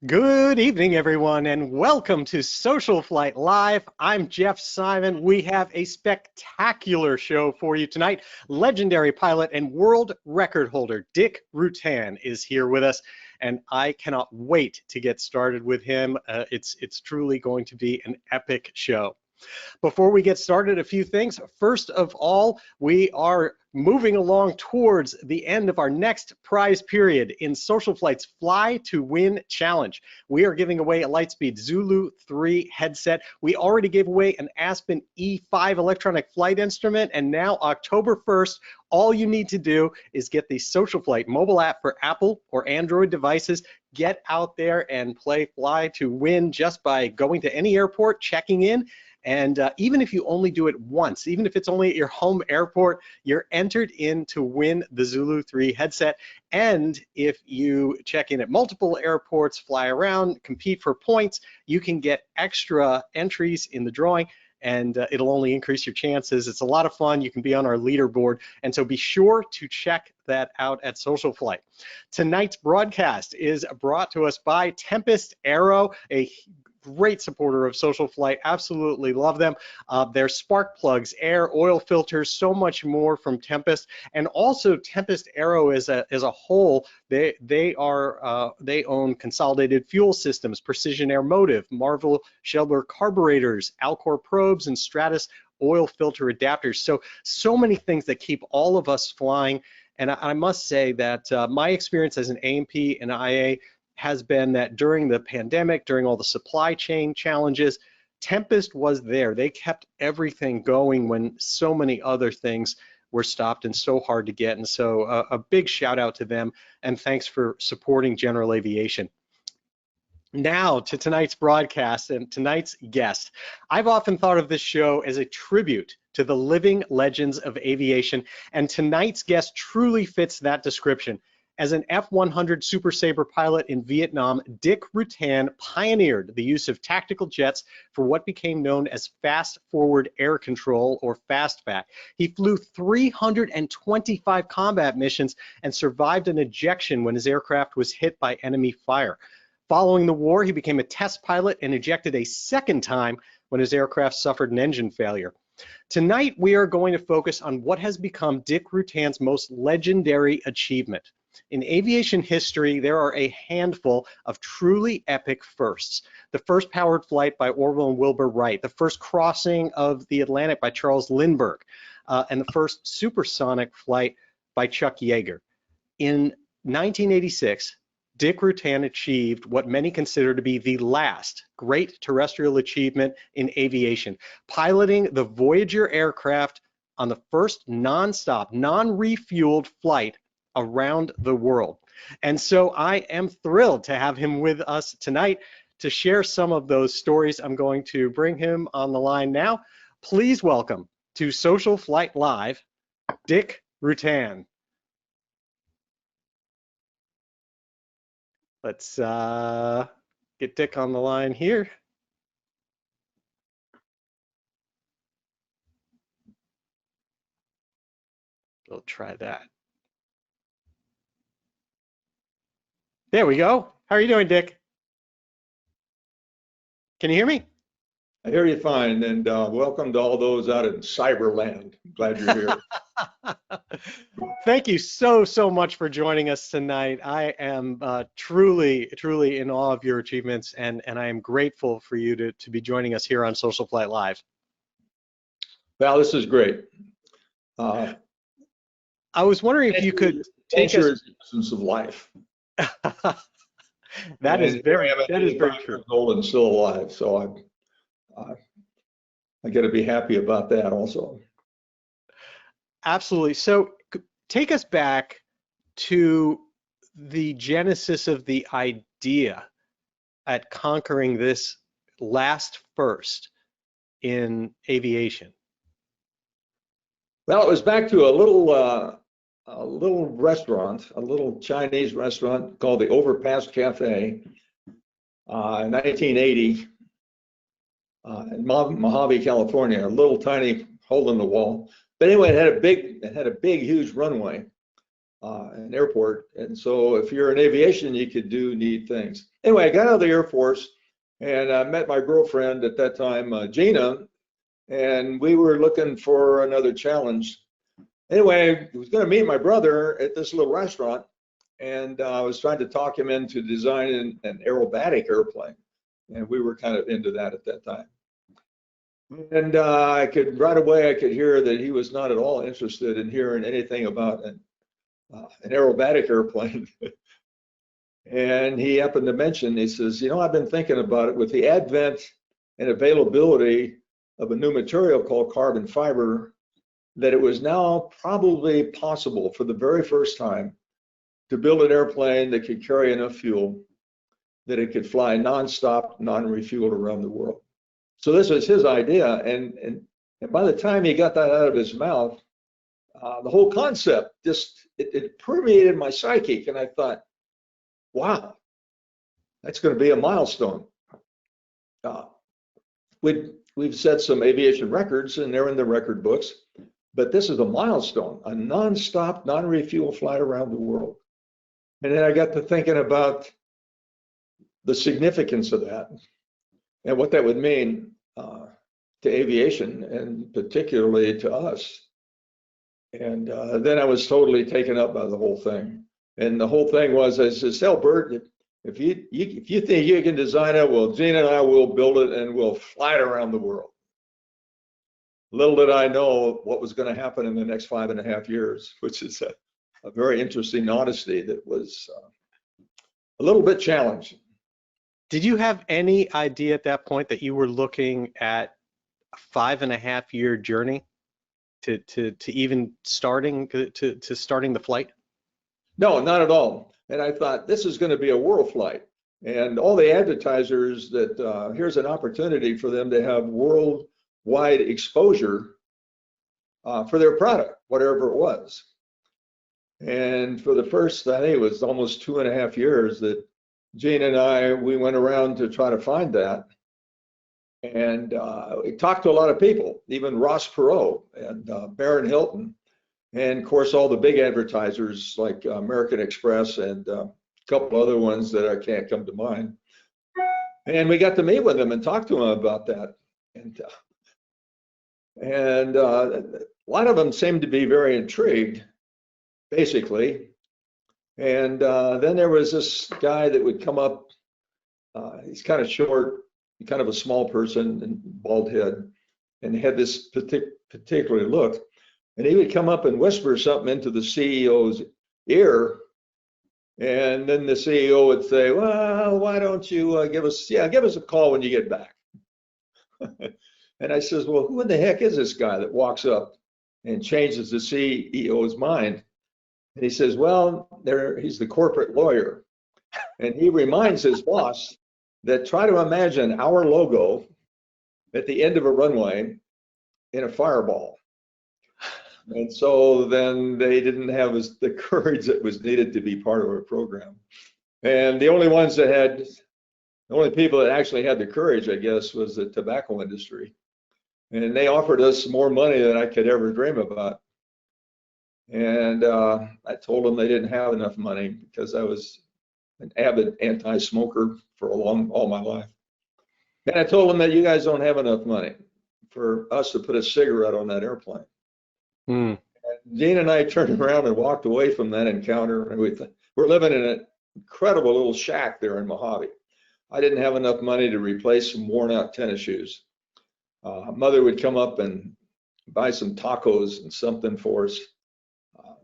Good evening, everyone, and welcome to SocialFlight Live. I'm Jeff Simon. We have a spectacular show for you tonight. Legendary pilot and world record holder Dick Rutan is here with us, and I cannot wait to get started with him. It's truly going to be an epic show. Before we get started, a few things. First of all, we are moving along towards the end of our next prize period in SocialFlight's Fly to Win Challenge. We are giving away a Lightspeed Zulu 3 headset. We already gave away an Aspen E5 electronic flight instrument, and now October 1st, all you need to do is get the SocialFlight mobile app for Apple or Android devices. Get out there and play Fly to Win just by going to any airport, checking in. And even if you only do it once, even if it's only at your home airport, you're entered in to win the Zulu 3 headset. And if you check in at multiple airports, fly around, compete for points, you can get extra entries in the drawing, and it'll only increase your chances. It's a lot of fun. You can be on our leaderboard. And so be sure to check that out at SocialFlight. Tonight's broadcast is brought to us by Tempest Aero, a great supporter of SocialFlight. Absolutely love them. Their spark plugs, air, oil filters, so much more from Tempest, and also Tempest Aero as a whole. They own Consolidated Fuel Systems, Precision Air Motive, Marvel Shelber carburetors, Alcor probes, and Stratus oil filter adapters. So many things that keep all of us flying. And I must say that my experience as an A&P and IA has been that during the pandemic, during all the supply chain challenges, Tempest was there. They kept everything going when so many other things were stopped and so hard to get. And so a big shout out to them, and thanks for supporting General Aviation. Now to tonight's broadcast and tonight's guest. I've often thought of this show as a tribute to the living legends of aviation, and tonight's guest truly fits that description. As an F-100 Super Sabre pilot in Vietnam, Dick Rutan pioneered the use of tactical jets for what became known as fast forward air control, or FASTVAC. He flew 325 combat missions and survived an ejection when his aircraft was hit by enemy fire. Following the war, he became a test pilot and ejected a second time when his aircraft suffered an engine failure. Tonight, we are going to focus on what has become Dick Rutan's most legendary achievement. In aviation history, there are a handful of truly epic firsts. The first powered flight by Orville and Wilbur Wright, the first crossing of the Atlantic by Charles Lindberg, and the first supersonic flight by Chuck Yeager. In 1986, Dick Rutan achieved what many consider to be the last great terrestrial achievement in aviation, piloting the Voyager aircraft on the first non-stop, non-refueled flight around the world. And so I am thrilled to have him with us tonight to share some of those stories. I'm going to bring him on the line now. Please welcome to SocialFlight Live, Dick Rutan. Let's get Dick on the line here. We'll try that. There we go. How are you doing, Dick? Can you hear me? I hear you fine, and welcome to all those out in Cyberland. Glad you're here. Thank you so much for joining us tonight. I am truly in awe of your achievements, and I am grateful for you to be joining us here on SocialFlight Live. Well, this is great. I was wondering if you could take us. Is the essence of life. That is very true. Old and still alive, so I got to be happy about that also. Absolutely. So take us back to the genesis of the idea at conquering this last first in aviation. Well, it was back to a little restaurant, a little Chinese restaurant called the Overpass Cafe in 1980 in Mojave, California, a little tiny hole in the wall. But anyway, it had a big, huge runway. an airport. And so if you're in aviation, you could do neat things. Anyway, I got out of the Air Force and I met my girlfriend at that time, Jeanna, and we were looking for another challenge. Anyway, I was going to meet my brother at this little restaurant, and I was trying to talk him into designing an aerobatic airplane. And we were kind of into that at that time. And right away, I could hear that he was not at all interested in hearing anything about an aerobatic airplane. And he happened to mention, he says, you know, I've been thinking about it with the advent and availability of a new material called carbon fiber, that it was now probably possible for the very first time to build an airplane that could carry enough fuel that it could fly nonstop, non-refueled around the world. So this was his idea, and by the time he got that out of his mouth, the whole concept just it permeated my psyche, and I thought, wow, that's going to be a milestone. We've set some aviation records, and they're in the record books, but this is a milestone, a non-stop, non-refuel flight around the world. And then I got to thinking about the significance of that and what that would mean to aviation, and particularly to us. And then I was totally taken up by the whole thing. And the whole thing was, I said, tell Bert, if you think you can design it, well, Jeanna and I will build it and we'll fly it around the world. Little did I know what was going to happen in the next 5.5 years, which is a very interesting odyssey that was a little bit challenging. Did you have any idea at that point that you were looking at a 5.5-year journey to even starting the flight? No, not at all. And I thought this is going to be a world flight, and all the advertisers that here's an opportunity for them to have worldwide exposure for their product, whatever it was. And for the first, I think it was almost 2.5 years that Jeanna and I, we went around to try to find that. And we talked to a lot of people, even Ross Perot and Barron Hilton, and of course all the big advertisers like American Express and a couple other ones that I can't come to mind. And we got to meet with them and talk to them about that. And a lot of them seemed to be very intrigued, basically. And then there was this guy that would come up. He's kind of short, kind of a small person and bald head, and he had this particular look. And he would come up and whisper something into the CEO's ear, and then the CEO would say, "Well, why don't you give us a call when you get back?" And I says, "Well, who in the heck is this guy that walks up and changes the CEO's mind?" And he says, "Well, he's the corporate lawyer." And he reminds his boss that try to imagine our logo at the end of a runway in a fireball. And so then they didn't have the courage that was needed to be part of our program. And the only people that actually had the courage, I guess, was the tobacco industry. And they offered us more money than I could ever dream about. And I told them they didn't have enough money because I was an avid anti-smoker for all my life. And I told them that you guys don't have enough money for us to put a cigarette on that airplane. And Jeanna and I turned around and walked away from that encounter. And we're living in an incredible little shack there in Mojave. I didn't have enough money to replace some worn out tennis shoes. Mother would come up and buy some tacos and something for us.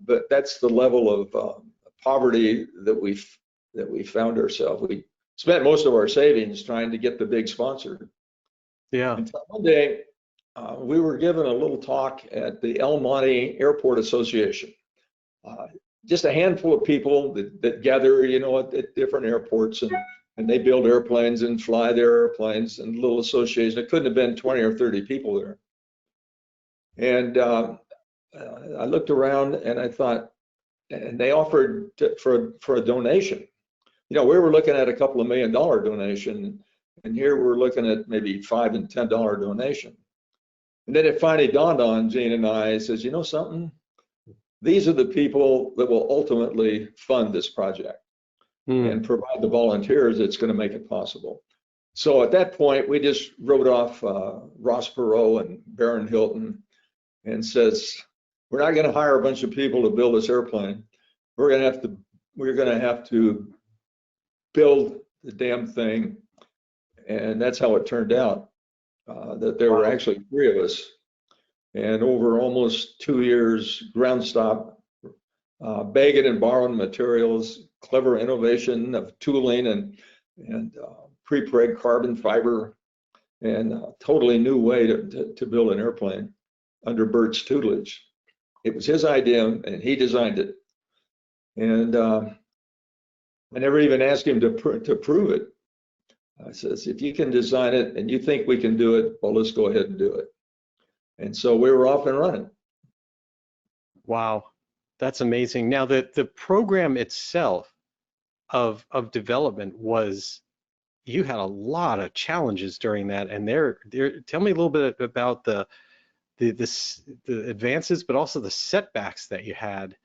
But that's the level of poverty that we found ourselves. We spent most of our savings trying to get the big sponsor. Yeah. Until one day, we were given a little talk at the El Monte Airport Association. Just a handful of people that gather, at different airports, and they build airplanes and fly their airplanes, and a little association. It couldn't have been 20 or 30 people there. And I looked around and I thought, and they offered for a donation. We were looking at a couple of $1 million donation, and here we're looking at maybe $5 and $10 donation. And then it finally dawned on Jeanna and I, says, you know something? these are the people that will ultimately fund this project and provide the volunteers that's going to make it possible. So at that point, we just wrote off Ross Perot and Baron Hilton and says, we're not going to hire a bunch of people to build this airplane. We're going to have to build the damn thing. And that's how it turned out, that there were actually 3 of us. And over almost 2 years, ground stop, begging and borrowing materials, clever innovation of tooling and pre-preg carbon fiber, and a totally new way to build an airplane under Bert's tutelage. It was his idea, and he designed it. And I never even asked him to prove it. I says, if you can design it and you think we can do it, well, let's go ahead and do it. And so we were off and running. Wow, that's amazing. Now, the program itself of development was, you had a lot of challenges during that, and tell me a little bit about the advances, but also the setbacks that you had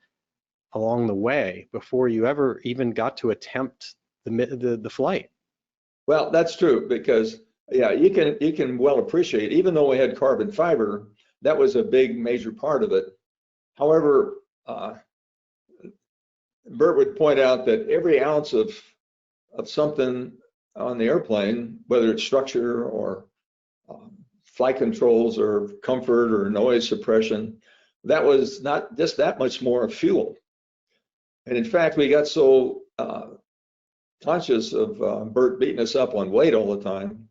along the way before you ever even got to attempt the flight. Well, that's true, because yeah, you can well appreciate, even though we had carbon fiber, that was a big major part of it. However, Bert would point out that every ounce of something on the airplane, whether it's structure or flight controls or comfort or noise suppression, that was not just that much more fuel. And in fact, we got so conscious of Bert beating us up on weight all the time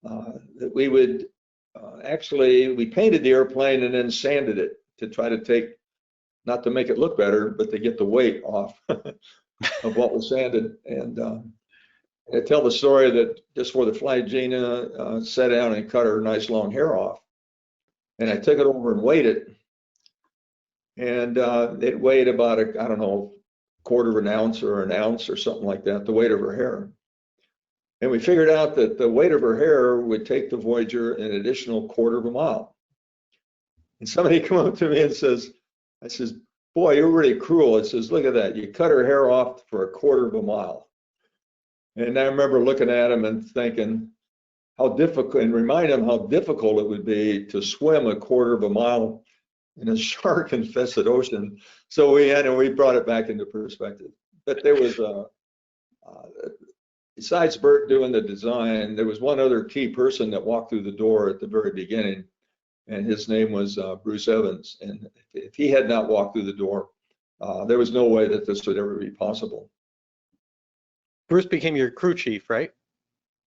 that we would we painted the airplane and then sanded it to try to not to make it look better, but to get the weight off of what was sanded. And I tell the story that just for the flight, Jeanna sat down and cut her nice long hair off. And I took it over and weighed it. And it weighed about, I don't know, 1/4 of an ounce or an ounce or something like that, the weight of her hair. And we figured out that the weight of her hair would take the Voyager an additional 1/4 of a mile. And somebody come up to me and I says, boy, you're really cruel. It says, look at that. You cut her hair off for 1/4 of a mile. And I remember looking at him and thinking how difficult, and remind him how difficult it would be to swim 1/4 of a mile in a shark-infested ocean. So we brought it back into perspective. But there was besides Bert doing the design, there was one other key person that walked through the door at the very beginning, and his name was Bruce Evans. And if he had not walked through the door, there was no way that this would ever be possible. Bruce became your crew chief, right?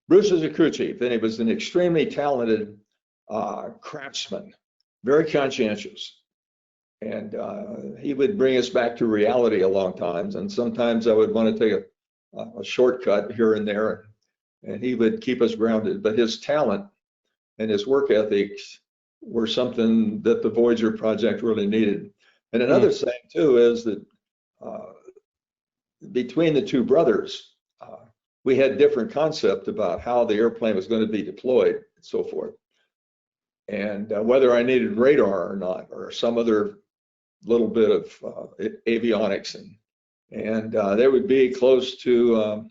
Bruce was a crew chief, and he was an extremely talented craftsman, very conscientious. And he would bring us back to reality a long times. And sometimes I would want to take a shortcut here and there, and he would keep us grounded. But his talent and his work ethics were something that the Voyager project really needed. And another thing too is that between the 2 brothers, we had different concept about how the airplane was going to be deployed and so forth. And whether I needed radar or not, or some other little bit of avionics. And there would be close to,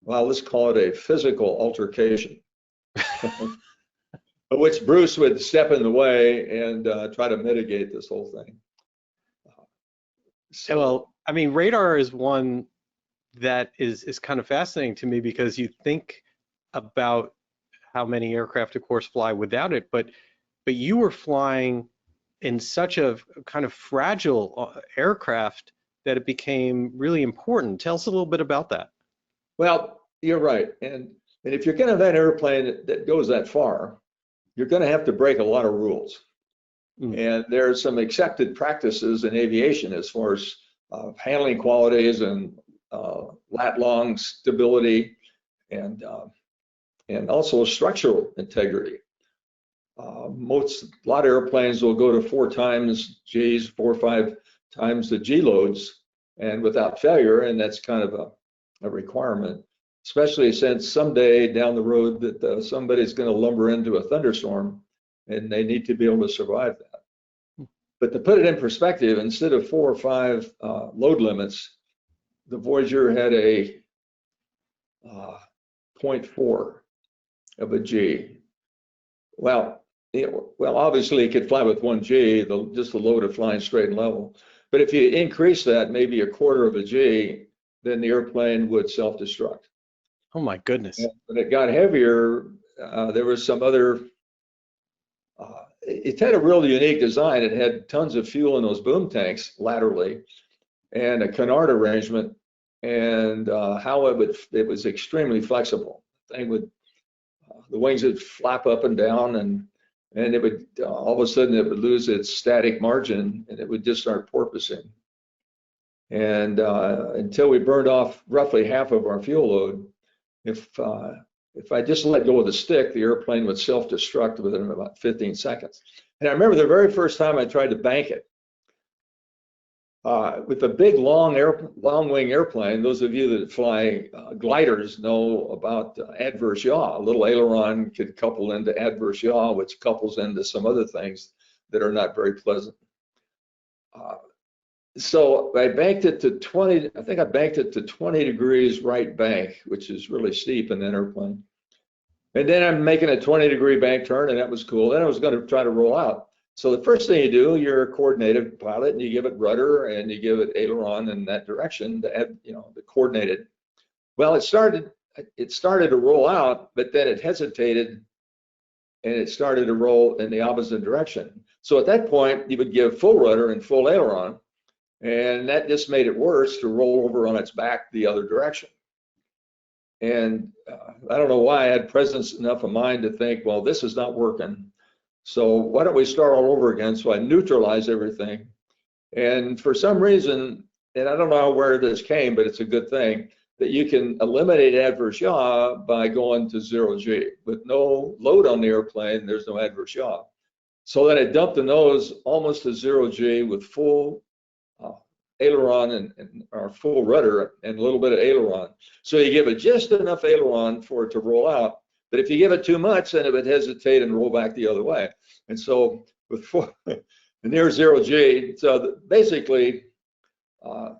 well, let's call it a physical altercation, which Bruce would step in the way and try to mitigate this whole thing. Well, I mean, radar is one that is kind of fascinating to me, because you think about how many aircraft, of course, fly without it, but you were flying in such a kind of fragile aircraft that it became really important. Tell us a little bit about that. Well, you're right. And if you're going to have an airplane that goes that far, you're going to have to break a lot of rules. And there are some accepted practices in aviation as far as handling qualities and lat long stability and also structural integrity. A lot of airplanes will go to 4 times G's, 4 or 5 times the G loads, and without failure, and that's kind of a requirement, especially since someday down the road that somebody's going to lumber into a thunderstorm, and they need to be able to survive that. But to put it in perspective, instead of 4 or 5 load limits, the Voyager had a 0.4 of a G. Well, obviously it could fly with 1 G, just the load of flying straight and level. But if you increase that maybe a quarter of a G, then the airplane would self-destruct. Oh my goodness. And when it got heavier, there was some other, it had a real unique design. It had tons of fuel in those boom tanks laterally and a canard arrangement, and how it was extremely flexible. The wings would flap up and down, and it would, all of a sudden it would lose its static margin and it would just start porpoising. And until we burned off roughly half of our fuel load, if I just let go of the stick, the airplane would self-destruct within about 15 seconds. And I remember the very first time I tried to bank it. With a big long wing airplane, those of you that fly gliders know about adverse yaw. A little aileron could couple into adverse yaw, which couples into some other things that are not very pleasant. So I banked it to 20, I think I banked it to 20 degrees right bank, which is really steep in an airplane. And then I'm making a 20-degree bank turn, and that was cool. Then I was going to try to roll out. So the first thing you do, you're a coordinated pilot, and you give it rudder and you give it aileron in that direction to add, the coordinated. Well, it started to roll out, but then it hesitated and it started to roll in the opposite direction. So at that point, you would give full rudder and full aileron, and that just made it worse to roll over on its back the other direction. And I don't know why I had presence enough of mind to think, well, this is not working. So why don't we start all over again? So I neutralized everything. And for some reason, and I don't know where this came, but it's a good thing, that you can eliminate adverse yaw by going to 0 G. With no load on the airplane, there's no adverse yaw. So then I dumped the nose almost to 0 G with full aileron or full rudder and a little bit of aileron. So you give it just enough aileron for it to roll out. But if you give it too much, then it would hesitate and roll back the other way. And so with near 0 G, so basically the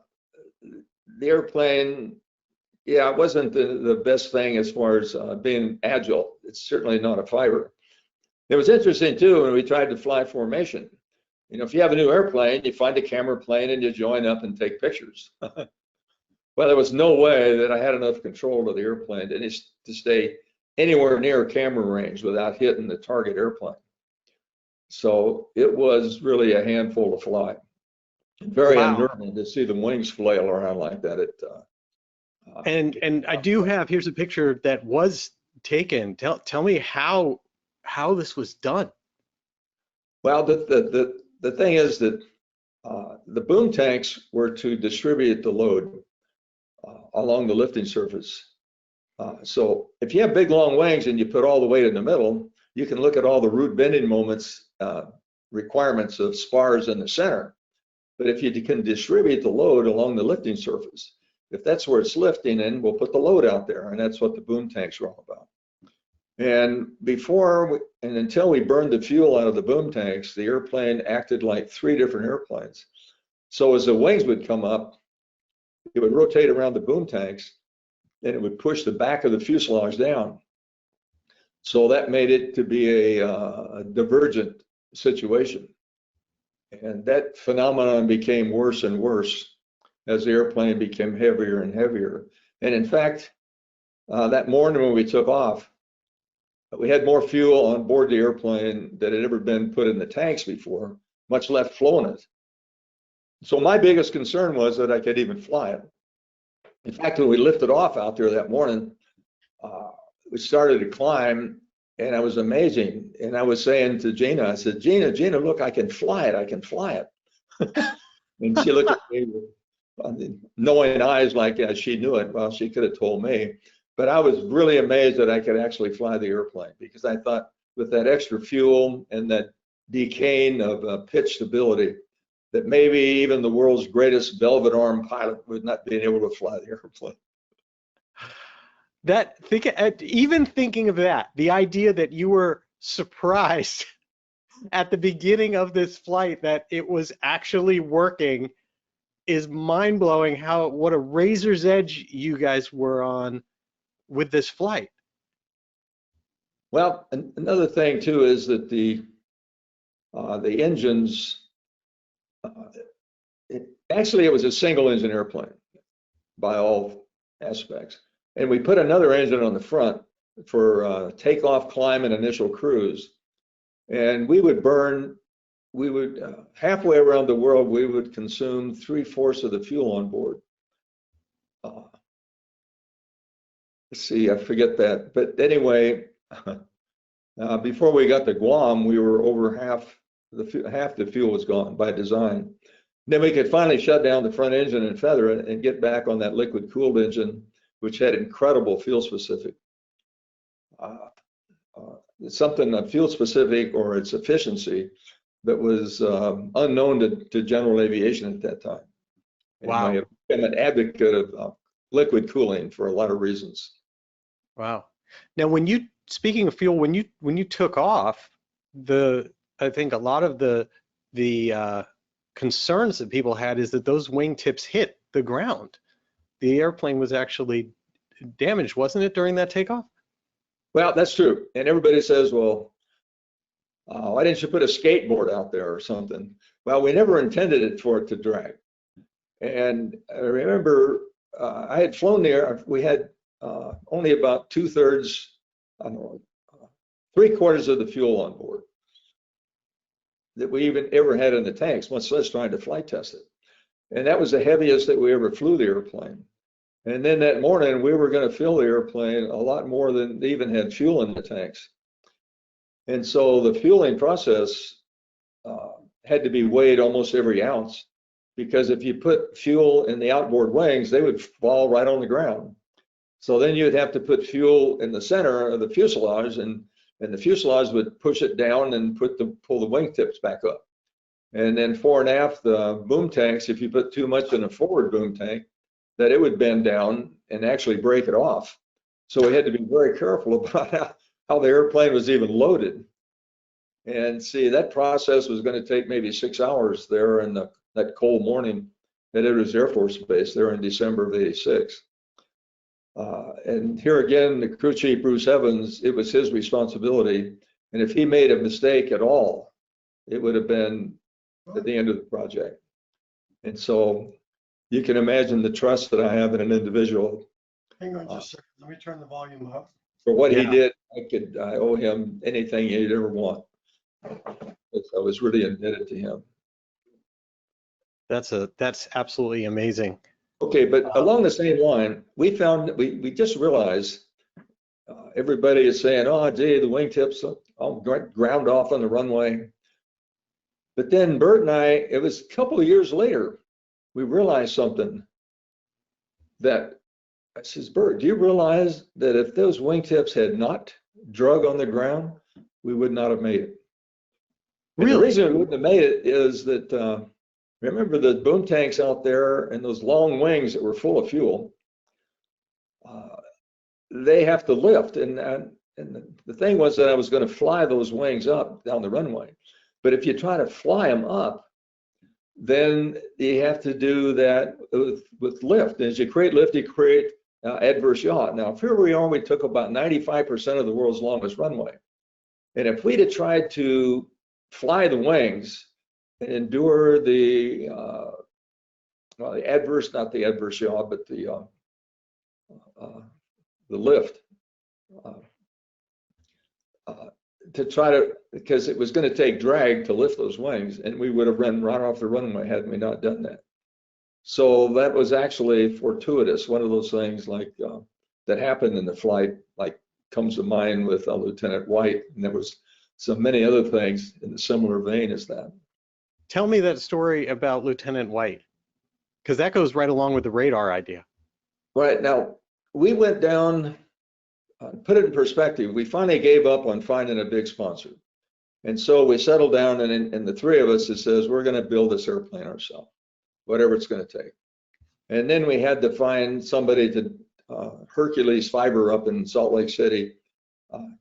airplane, yeah, it wasn't the best thing as far as being agile. It's certainly not a fighter. It was interesting too when we tried to fly formation. If you have a new airplane, you find a camera plane and you join up and take pictures. Well, there was no way that I had enough control of the airplane to stay anywhere near camera range without hitting the target airplane. So it was really a handful to fly. Very unnerving to see the wings flail around like that. And I do have, here's a picture that was taken. Tell me how this was done. Well, the thing is that the boom tanks were to distribute the load along the lifting surface. So if you have big long wings and you put all the weight in the middle, you can look at all the root bending moments requirements of spars in the center. But if you can distribute the load along the lifting surface, if that's where it's lifting, then we'll put the load out there, and that's what the boom tanks are all about. And until we burned the fuel out of the boom tanks, the airplane acted like 3 different airplanes. So as the wings would come up, it would rotate around the boom tanks, and it would push the back of the fuselage down. So that made it to be a divergent situation. And that phenomenon became worse and worse as the airplane became heavier and heavier. And in fact, that morning when we took off, we had more fuel on board the airplane that had ever been put in the tanks before, much less flown it. So my biggest concern was that I could even fly it. In fact, when we lifted off out there that morning, we started to climb, and I was amazing. And I was saying to Jeanna, I said, Jeanna, look, I can fly it. I can fly it. And she looked at me with knowing eyes like she knew it. Well, she could have told me. But I was really amazed that I could actually fly the airplane, because I thought with that extra fuel and that decaying of pitch stability, that maybe even the world's greatest velvet arm pilot would not be able to fly the airplane. Even thinking of that, the idea that you were surprised at the beginning of this flight that it was actually working is mind-blowing. What a razor's edge you guys were on with this flight. Well, another thing too is that the engines, actually it was a single engine airplane by all aspects. And we put another engine on the front for takeoff, climb, and initial cruise. And we would halfway around the world, we would consume 3/4 of the fuel on board. Let's see, I forget that. But anyway, before we got to Guam, we were over half the fuel was gone by design. Then we could finally shut down the front engine and feather it and get back on that liquid cooled engine, which had incredible fuel specific. Something fuel specific or its efficiency that was unknown to General Aviation at that time. Wow. And I am an advocate of liquid cooling for a lot of reasons. Wow. Now, speaking of fuel, when you took off, I think a lot of the concerns that people had is that those wingtips hit the ground. The airplane was actually damaged, wasn't it, during that takeoff? Well, that's true. And everybody says, well, why didn't you put a skateboard out there or something? Well, we never intended it for it to drag. And I remember I had flown there. We had only about 2/3, I don't know, 3/4 of the fuel on board that we even ever had in the tanks, much less trying to flight test it. And that was the heaviest that we ever flew the airplane. And then that morning, we were going to fill the airplane a lot more than they even had fuel in the tanks. And so the fueling process had to be weighed almost every ounce, because if you put fuel in the outboard wings, they would fall right on the ground. So then you'd have to put fuel in the center of the fuselage, and the fuselage would push it down and pull the wingtips back up. And then fore and aft, the boom tanks, if you put too much in a forward boom tank, that it would bend down and actually break it off. So we had to be very careful about how the airplane was even loaded. And see, that process was going to take maybe 6 hours there in that cold morning at Edwards Air Force Base there in December of '86. And here again, the crew chief, Bruce Evans, it was his responsibility. And if he made a mistake at all, it would have been at the end of the project. And so you can imagine the trust that I have in an individual. Hang on just a second. Let me turn the volume up. For what he did, I owe him anything he'd ever want. I was really indebted to him. That's absolutely amazing. Okay, but along the same line, we found that we just realized everybody is saying, oh, gee, the wingtips all ground off on the runway. But then Bert and it was a couple of years later, we realized something that I says, Bert, do you realize that if those wingtips had not drug on the ground, we would not have made it? And Really? the reason we wouldn't have made it is that remember the boom tanks out there and those long wings that were full of fuel, they have to lift. And the thing was that I was going to fly those wings up down the runway. But if you try to fly them up, then you have to do that with lift. And as you create lift, you create adverse yaw. Now, here we are, we took about 95% of the world's longest runway. And if we'd have tried to fly the wings and endure the adverse, not the adverse yaw, but the lift, to try to, because it was going to take drag to lift those wings, and we would have run right off the runway had we not done that. So that was actually fortuitous. One of those things like that happened in the flight, like comes to mind with Lieutenant White, and there was so many other things in a similar vein as that. Tell me that story about Lieutenant White, because that goes right along with the radar idea. Right, now, we went down, put it in perspective, we finally gave up on finding a big sponsor. And so we settled down, and the three of us, it says, we're going to build this airplane ourselves, whatever it's going to take. And then we had to find somebody to Hercules Fiber up in Salt Lake City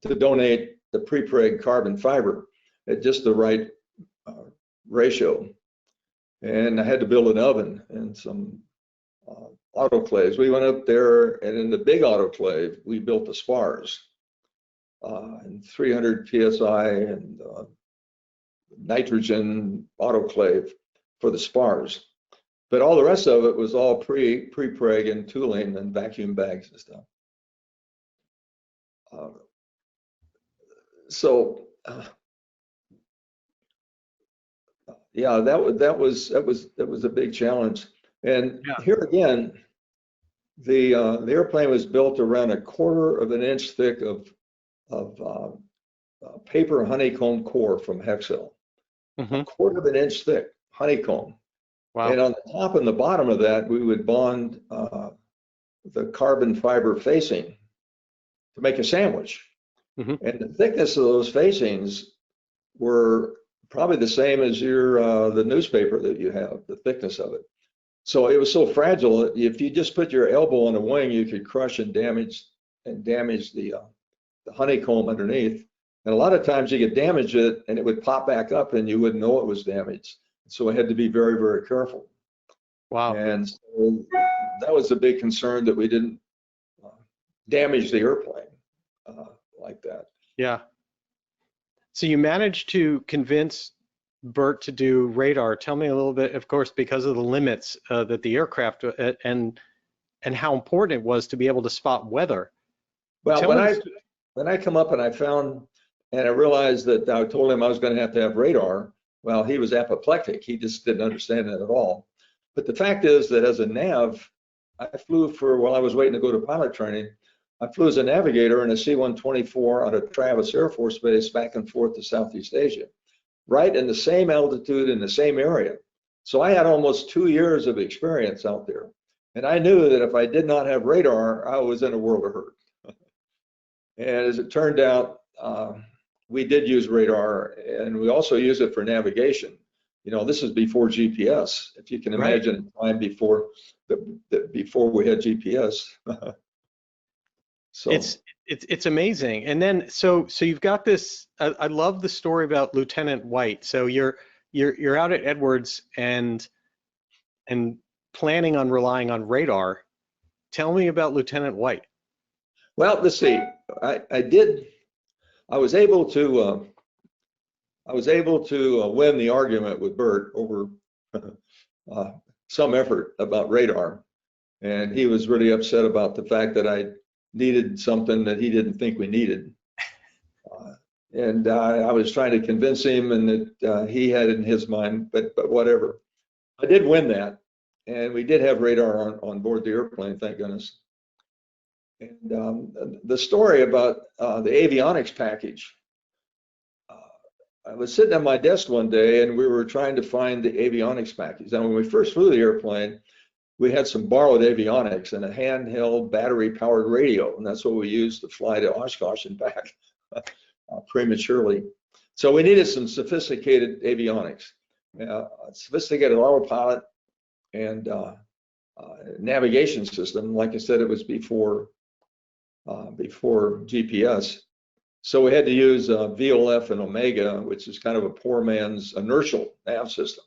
to donate the pre-preg carbon fiber. at just the right ratio. And I had to build an oven and some autoclaves. We went up there, and in the big autoclave, we built the spars and 300 psi and nitrogen autoclave for the spars. But all the rest of it was all pre-preg and tooling and vacuum bags and stuff. Yeah, that was a big challenge. And here again, the airplane was built around 1/4 of an inch thick of paper honeycomb core from Hexcel. 1/4 of an inch thick honeycomb. Wow. And on the top and the bottom of that, we would bond the carbon fiber facing to make a sandwich. And the thickness of those facings were probably the same as the newspaper that you have, the thickness of it. So it was so fragile. If you just put your elbow on the wing, you could crush and damage the honeycomb underneath. And a lot of times you could damage it and it would pop back up and you wouldn't know it was damaged. So I had to be very, very careful. Wow. And so that was a big concern, that we didn't damage the airplane like that. Yeah. So you managed to convince Bert to do radar. Tell me a little bit, of course, because of the limits that the aircraft and how important it was to be able to spot weather. Well, when I come up and I realized that I told him I was going to have radar. Well, he was apoplectic. He just didn't understand it at all. But the fact is that as a nav, I flew while I was waiting to go to pilot training, I flew as a navigator in a C-124 out of Travis Air Force Base back and forth to Southeast Asia, right in the same altitude in the same area. So I had almost 2 years of experience out there. And I knew that if I did not have radar, I was in a world of hurt. And as it turned out, we did use radar, and we also use it for navigation. You know, this is before GPS. If you can imagine a time before we had GPS. So it's amazing. And then so you've got this. I love the story about Lieutenant White. So you're out at Edwards and planning on relying on radar. Tell me about Lieutenant White. Well, let's see. I was able to win the argument with Bert over some effort about radar, and he was really upset about the fact that I needed something that he didn't think we needed. And I was trying to convince him, and that he had it in his mind, but whatever. I did win that, and we did have radar on board the airplane, thank goodness. And the story about the avionics package, I was sitting at my desk one day and we were trying to find the avionics package. And when we first flew the airplane, we had some borrowed avionics and a handheld battery-powered radio, and that's what we used to fly to Oshkosh and back prematurely. So we needed some sophisticated avionics, sophisticated autopilot and navigation system. Like I said, it was before GPS. So we had to use VLF and Omega, which is kind of a poor man's inertial nav system.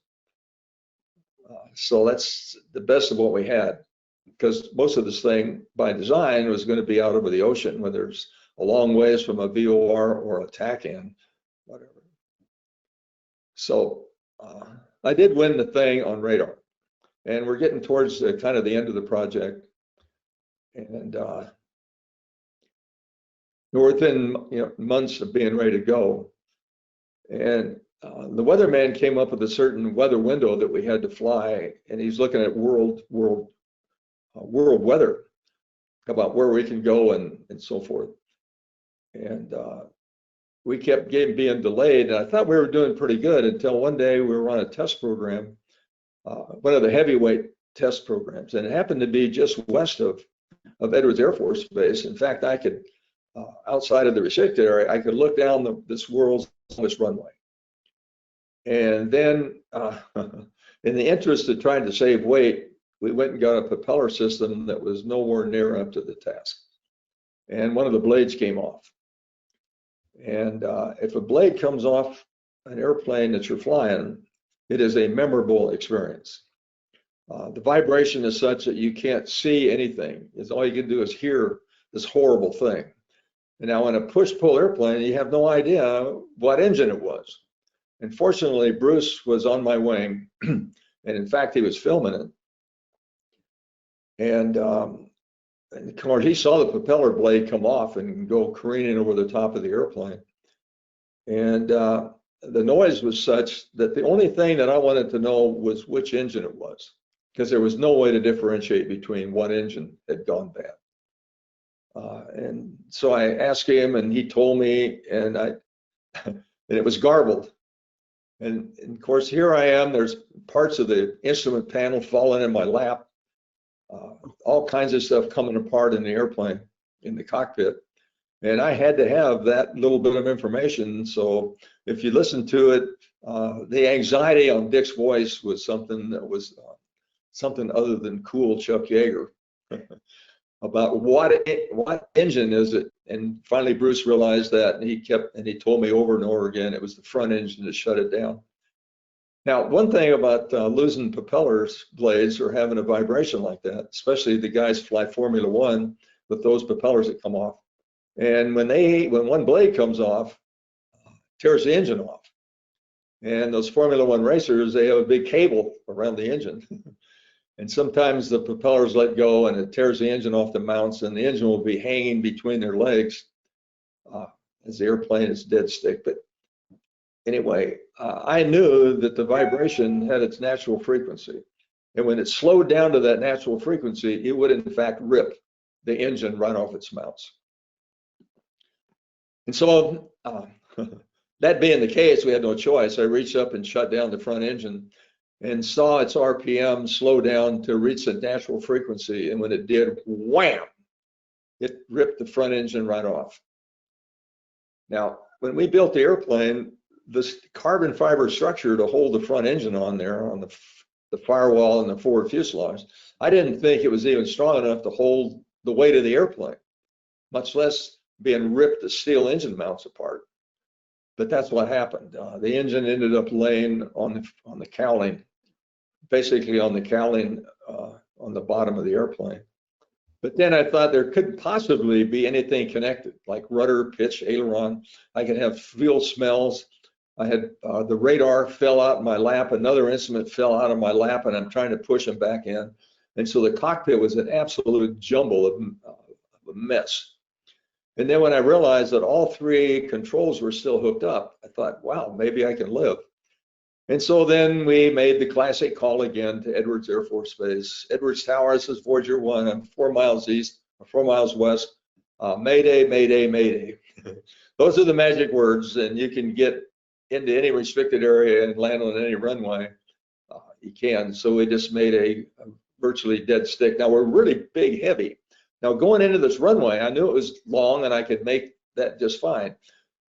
So that's the best of what we had, because most of this thing by design was going to be out over the ocean, where there's a long ways from a VOR or a TACAN, whatever. So I did win the thing on radar, and we're getting towards kind of the end of the project, and we're within months of being ready to go. And the weatherman came up with a certain weather window that we had to fly, and he's looking at world weather, about where we can go and so forth. And we kept being delayed, and I thought we were doing pretty good until one day we were on a test program, one of the heavyweight test programs, and it happened to be just west of Edwards Air Force Base. In fact, I could, outside of the restricted area, I could look down this world's longest runway. And then in the interest of trying to save weight, we went and got a propeller system that was nowhere near up to the task. And one of the blades came off. And if a blade comes off an airplane that you're flying, it is a memorable experience. The vibration is such that you can't see anything. It's all you can do is hear this horrible thing. And now in a push-pull airplane, you have no idea what engine it was. And fortunately, Bruce was on my wing, and in fact, he was filming it. And of course, he saw the propeller blade come off and go careening over the top of the airplane. And the noise was such that the only thing that I wanted to know was which engine it was, because there was no way to differentiate between what engine had gone bad. And so I asked him, and he told me, and and it was garbled. And of course, here I am. There's parts of the instrument panel falling in my lap. All kinds of stuff coming apart in the airplane, in the cockpit. And I had to have that little bit of information. So if you listen to it, the anxiety on Dick's voice was something that was something other than cool Chuck Yeager about what engine is it. And finally Bruce realized that, and he told me over and over again it was the front engine that shut it down. Now, one thing about losing propellers blades or having a vibration like that, especially the guys fly Formula One with those propellers that come off, and when one blade comes off, tears the engine off. And those Formula One racers, they have a big cable around the engine. And sometimes the propellers let go and it tears the engine off the mounts, and the engine will be hanging between their legs as the airplane is dead stick. But anyway, I knew that the vibration had its natural frequency. And when it slowed down to that natural frequency, it would in fact rip the engine right off its mounts. And so that being the case, we had no choice. I reached up and shut down the front engine and saw its RPM slow down to reach the natural frequency. And when it did, wham, it ripped the front engine right off. Now, when we built the airplane, this carbon fiber structure to hold the front engine on there, on the firewall and the forward fuselage, I didn't think it was even strong enough to hold the weight of the airplane, much less being ripped the steel engine mounts apart. But that's what happened. The engine ended up laying on the cowling, basically on the cowling on the bottom of the airplane. But then I thought there couldn't possibly be anything connected, like rudder, pitch, aileron. I could have fuel smells. I had the radar fell out in my lap. Another instrument fell out of my lap, and I'm trying to push them back in. And so the cockpit was an absolute jumble of a mess. And then when I realized that all three controls were still hooked up, I thought, wow, maybe I can live. And so then we made the classic call again to Edwards Air Force Base. Edwards Tower, this is Voyager 1. I'm 4 miles east, or 4 miles west. Mayday, mayday, mayday. Those are the magic words, and you can get into any restricted area and land on any runway. You can. So we just made a virtually dead stick. Now we're really big, heavy. Now going into this runway, I knew it was long and I could make that just fine.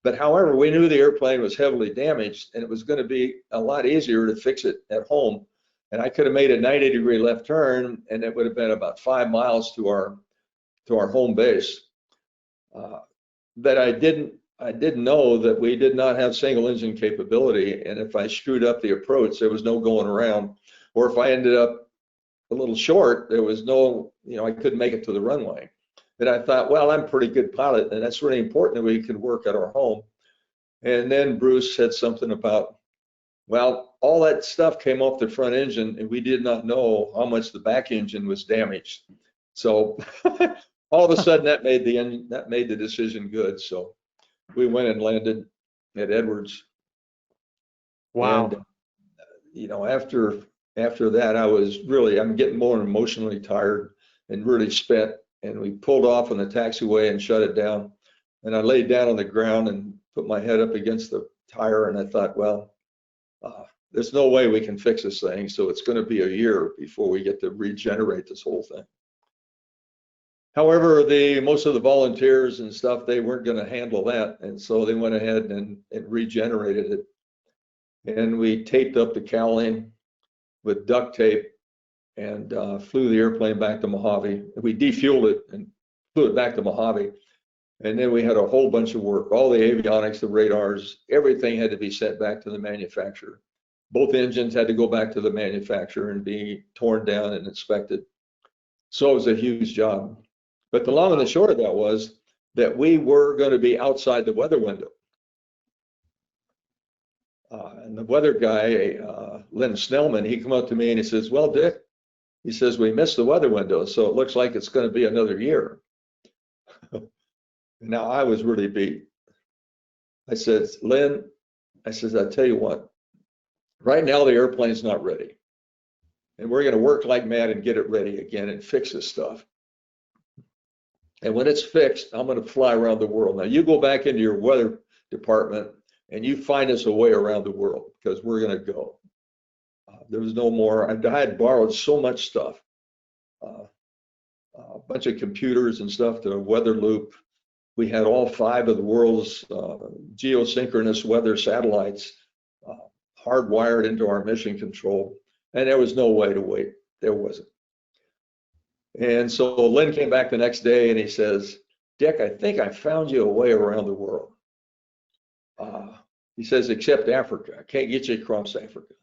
But however, we knew the airplane was heavily damaged and it was going to be a lot easier to fix it at home. And I could have made a 90-degree left turn and it would have been about 5 miles to our home base. But I didn't know that we did not have single engine capability. And if I screwed up the approach, there was no going around. Or if I ended up a little short, there was no, I couldn't make it to the runway. But I thought, well, I'm a pretty good pilot, and that's really important that we can work at our home. And then Bruce said something about, well, all that stuff came off the front engine, and we did not know how much the back engine was damaged. So all of a sudden, that made the decision good. So we went and landed at Edwards. Wow. And after that, I'm getting more emotionally tired and really spent. And we pulled off on the taxiway and shut it down. And I laid down on the ground and put my head up against the tire. And I thought, well, there's no way we can fix this thing. So it's going to be a year before we get to regenerate this whole thing. However, most of the volunteers and stuff, they weren't going to handle that. And so they went ahead and regenerated it. And we taped up the cowling with duct tape and flew the airplane back to Mojave. We defueled it and flew it back to Mojave. And then we had a whole bunch of work. All the avionics, the radars, everything had to be sent back to the manufacturer. Both engines had to go back to the manufacturer and be torn down and inspected. So it was a huge job. But the long and the short of that was that we were going to be outside the weather window. And the weather guy, Lynn Snellman, he come up to me and he says, well, Dick, he says, we missed the weather window, so it looks like it's going to be another year. Now, I was really beat. I said, Lynn, I says, I tell you what, right now the airplane's not ready. And we're going to work like mad and get it ready again and fix this stuff. And when it's fixed, I'm going to fly around the world. Now, you go back into your weather department and you find us a way around the world because we're going to go. There was no more. I had borrowed so much stuff, a bunch of computers and stuff to weather loop. We had all 5 of the world's geosynchronous weather satellites hardwired into our mission control, and there was no way to wait. There wasn't. And so Lynn came back the next day and he says, Dick, I think I found you a way around the world. He says, except Africa. I can't get you across Africa.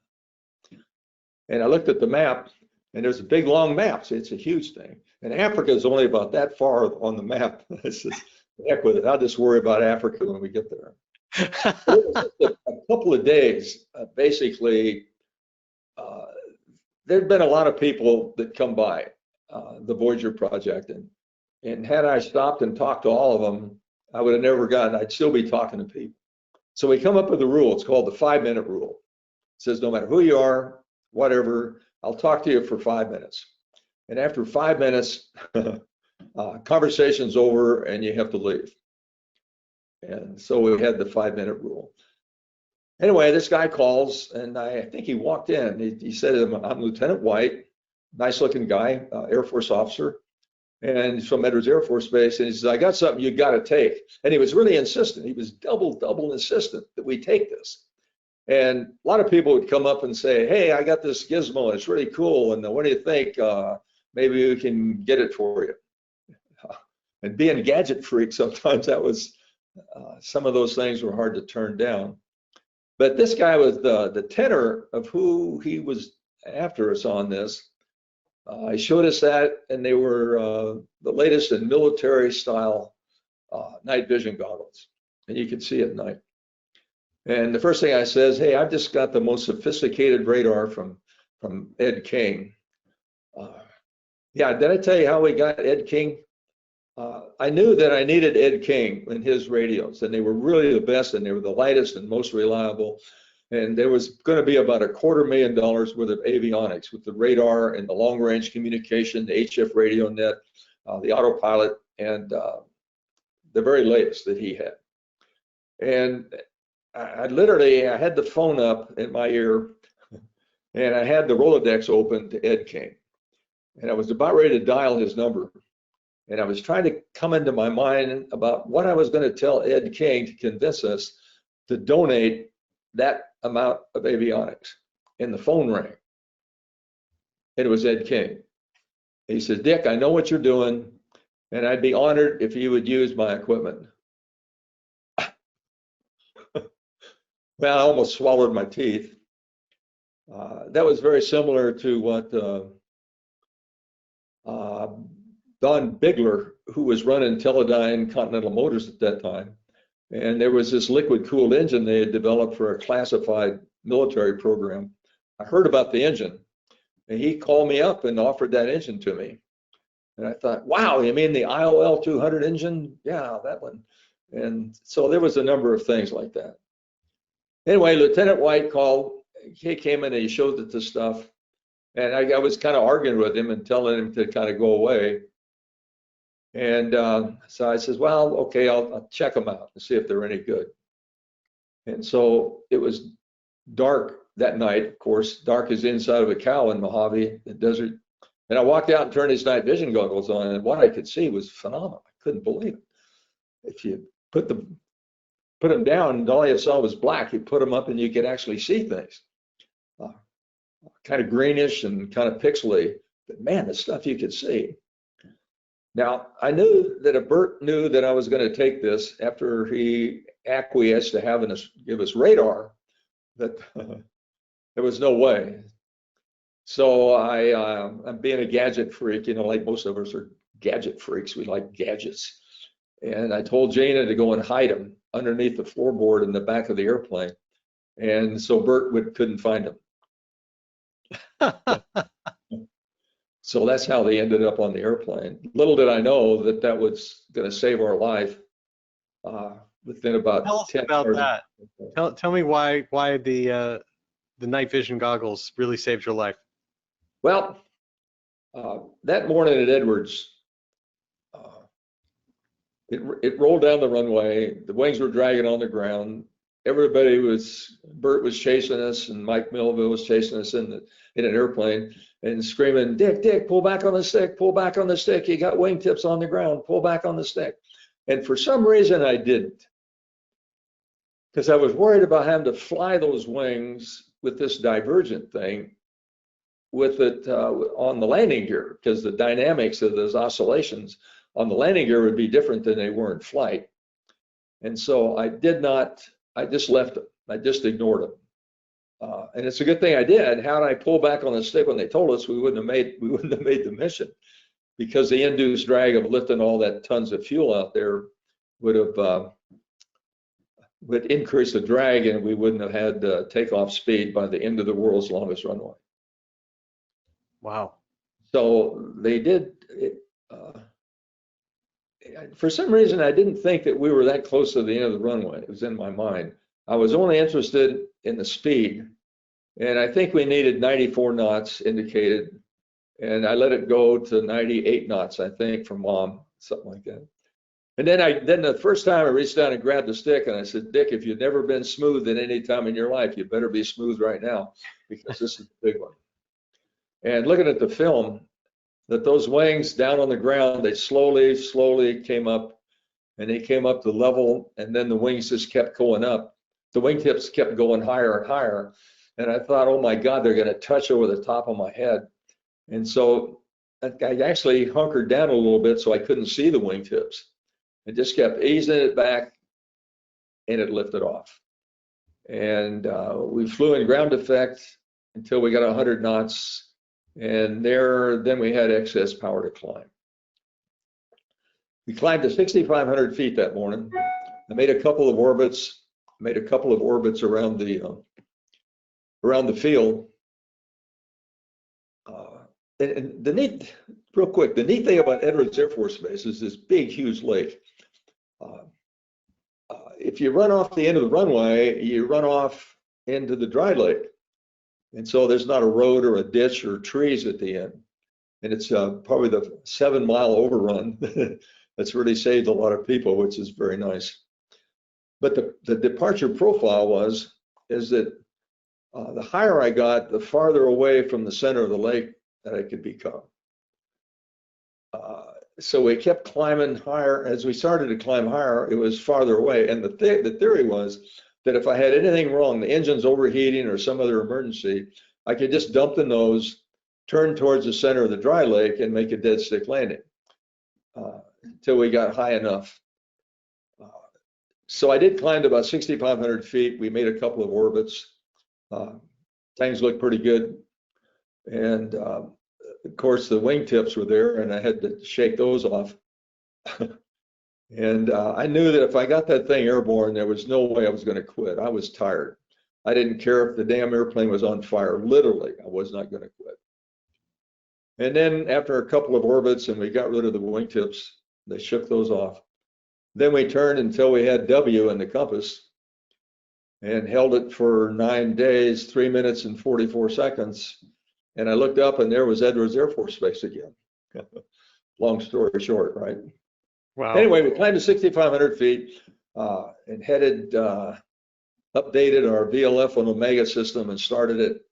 And I looked at the map, and there's a big, long map. So it's a huge thing. And Africa is only about that far on the map. I said, heck with it. I'll just worry about Africa when we get there. It was just a couple of days, basically. There'd been a lot of people that come by the Voyager project, and had I stopped and talked to all of them, I would have never gotten. I'd still be talking to people. So we come up with a rule. It's called the 5-minute rule. It says no matter who you are, whatever, I'll talk to you for 5 minutes. And after 5 minutes, conversation's over and you have to leave. And so we had the 5-minute rule. Anyway, this guy calls, and I think he walked in. He said, I'm Lieutenant White, nice looking guy, Air Force officer. And he's from Edwards Air Force Base. And he says, I got something you got to take. And he was really insistent. He was double insistent that we take this. And a lot of people would come up and say, hey, I got this gizmo. It's really cool. And what do you think? Maybe we can get it for you. And being a gadget freak, sometimes that was, some of those things were hard to turn down. But this guy was the tenor of who he was after us on this. He showed us that, and they were the latest in military style night vision goggles, and you could see at night. And the first thing I says, hey, I've just got the most sophisticated radar from Ed King. Yeah, did I tell you how we got Ed King? I knew that I needed Ed King and his radios, and they were really the best, and they were the lightest and most reliable. And there was going to be about $250,000 worth of avionics with the radar and the long-range communication, the HF radio net, the Autopilot, and the very latest that he had. And I had the phone up in my ear, and I had the Rolodex open to Ed King. And I was about ready to dial his number. And I was trying to come into my mind about what I was going to tell Ed King to convince us to donate that amount of avionics. And the phone rang. And it was Ed King. He said, Dick, I know what you're doing, and I'd be honored if you would use my equipment. Well, I almost swallowed my teeth. That was very similar to what Don Bigler, who was running Teledyne Continental Motors at that time, and there was this liquid-cooled engine they had developed for a classified military program. I heard about the engine, and he called me up and offered that engine to me. And I thought, wow, you mean the IOL 200 engine? Yeah, that one. And so there was a number of things like that. Anyway, Lieutenant White called. He came in and he showed us this stuff. And I was kind of arguing with him and telling him to kind of go away. And so I says, well, okay, I'll check them out and see if they're any good. And so it was dark that night, of course, dark as the inside of a cow in Mojave, the desert. And I walked out and turned his night vision goggles on, and what I could see was phenomenal. I couldn't believe it. If you put them down and all you saw was black, you put them up and you could actually see things. Kind of greenish and kind of pixely, but man, the stuff you could see. Now, I knew that Bert knew that I was going to take this after he acquiesced to having us give us radar, that there was no way. So I'm being a gadget freak, you know, like most of us are gadget freaks. We like gadgets. And I told Jeanna to go and hide them underneath the floorboard in the back of the airplane. And so Bert couldn't find them. So that's how they ended up on the airplane. Little did I know that that was going to save our life within about Tell us 10 about hours. that. Tell me why the night vision goggles really saved your life. Well, that morning at Edwards, it rolled down the runway. The wings were dragging on the ground. Bert was chasing us, and Mike Melville was chasing us in an airplane and screaming, Dick, pull back on the stick, pull back on the stick. You got wingtips on the ground, pull back on the stick. And for some reason I didn't, because I was worried about having to fly those wings with this divergent thing with it on the landing gear, because the dynamics of those oscillations on the landing gear would be different than they were in flight. And so I just left them. I just ignored them. And it's a good thing I did. How did I pull back on the stick when they told us we wouldn't have made the mission, because the induced drag of lifting all that tons of fuel out there would increase the drag, and we wouldn't have had takeoff speed by the end of the world's longest runway. Wow. So they did it. For some reason, I didn't think that we were that close to the end of the runway. It was in my mind. I was only interested in the speed, and I think we needed 94 knots indicated, and I let it go to 98 knots, I think, from Mom, something like that. And then the first time I reached down and grabbed the stick, and I said, Dick, if you've never been smooth at any time in your life, you better be smooth right now, because this is the big one. And looking at the film, that those wings down on the ground, they slowly came up, and they came up to level, and then the wings just kept going up. The wingtips kept going higher and higher. And I thought, oh my God, they're going to touch over the top of my head. And so I actually hunkered down a little bit so I couldn't see the wingtips, and just kept easing it back, and it lifted off. And we flew in ground effect until we got 100 knots. And then we had excess power to climb. We climbed to 6,500 feet that morning. I made a couple of orbits around the field. And the neat thing about Edwards Air Force Base is this big, huge lake. If you run off the end of the runway, you run off into the dry lake. And so there's not a road or a ditch or trees at the end. And it's probably the 7-mile overrun that's really saved a lot of people, which is very nice. But the departure profile is that the higher I got, the farther away from the center of the lake that I could become. So we kept climbing higher. As we started to climb higher, it was farther away. And the theory was that if I had anything wrong, the engine's overheating or some other emergency, I could just dump the nose, turn towards the center of the dry lake, and make a dead stick landing until we got high enough. So I did climb to about 6,500 feet. We made a couple of orbits. Things looked pretty good. And of course, the wingtips were there, and I had to shake those off. And I knew that if I got that thing airborne, there was no way I was going to quit. I was tired. I didn't care if the damn airplane was on fire. Literally, I was not going to quit. And then after a couple of orbits and we got rid of the wingtips, they shook those off. Then we turned until we had W in the compass and held it for 9 days, 3 minutes and 44 seconds. And I looked up, and there was Edwards Air Force Base again. Long story short, right? Wow. Anyway, we climbed to 6,500 feet and updated our VLF on Omega system and started it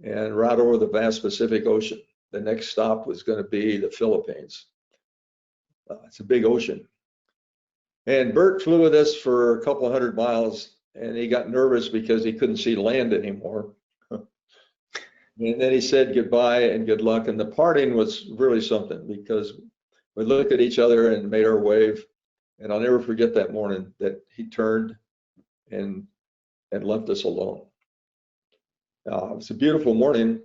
and route over the vast Pacific Ocean. The next stop was going to be the Philippines. It's a big ocean. And Bert flew with us for a couple 100 miles, and he got nervous because he couldn't see land anymore. And then he said goodbye and good luck. And the parting was really something, because We looked at each other and made our wave. And I'll never forget that morning that he turned and left us alone. It was a beautiful morning.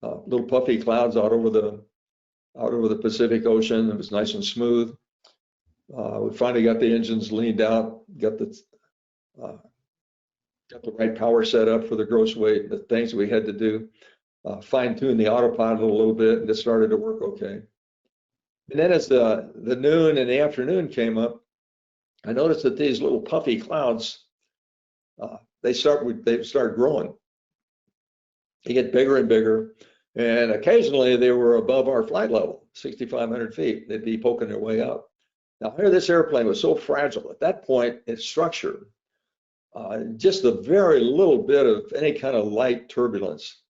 Little puffy clouds out over the Pacific Ocean. It was nice and smooth. We finally got the engines leaned out, got the right power set up for the gross weight, the things we had to do, fine-tune the autopilot a little bit, and it started to work okay. And then as the noon and the afternoon came up, I noticed that these little puffy clouds, they start growing. They get bigger and bigger, and occasionally they were above our flight level, 6,500 feet. They'd be poking their way up. Now here, this airplane was so fragile at that point. Its structure, just a very little bit of any kind of light turbulence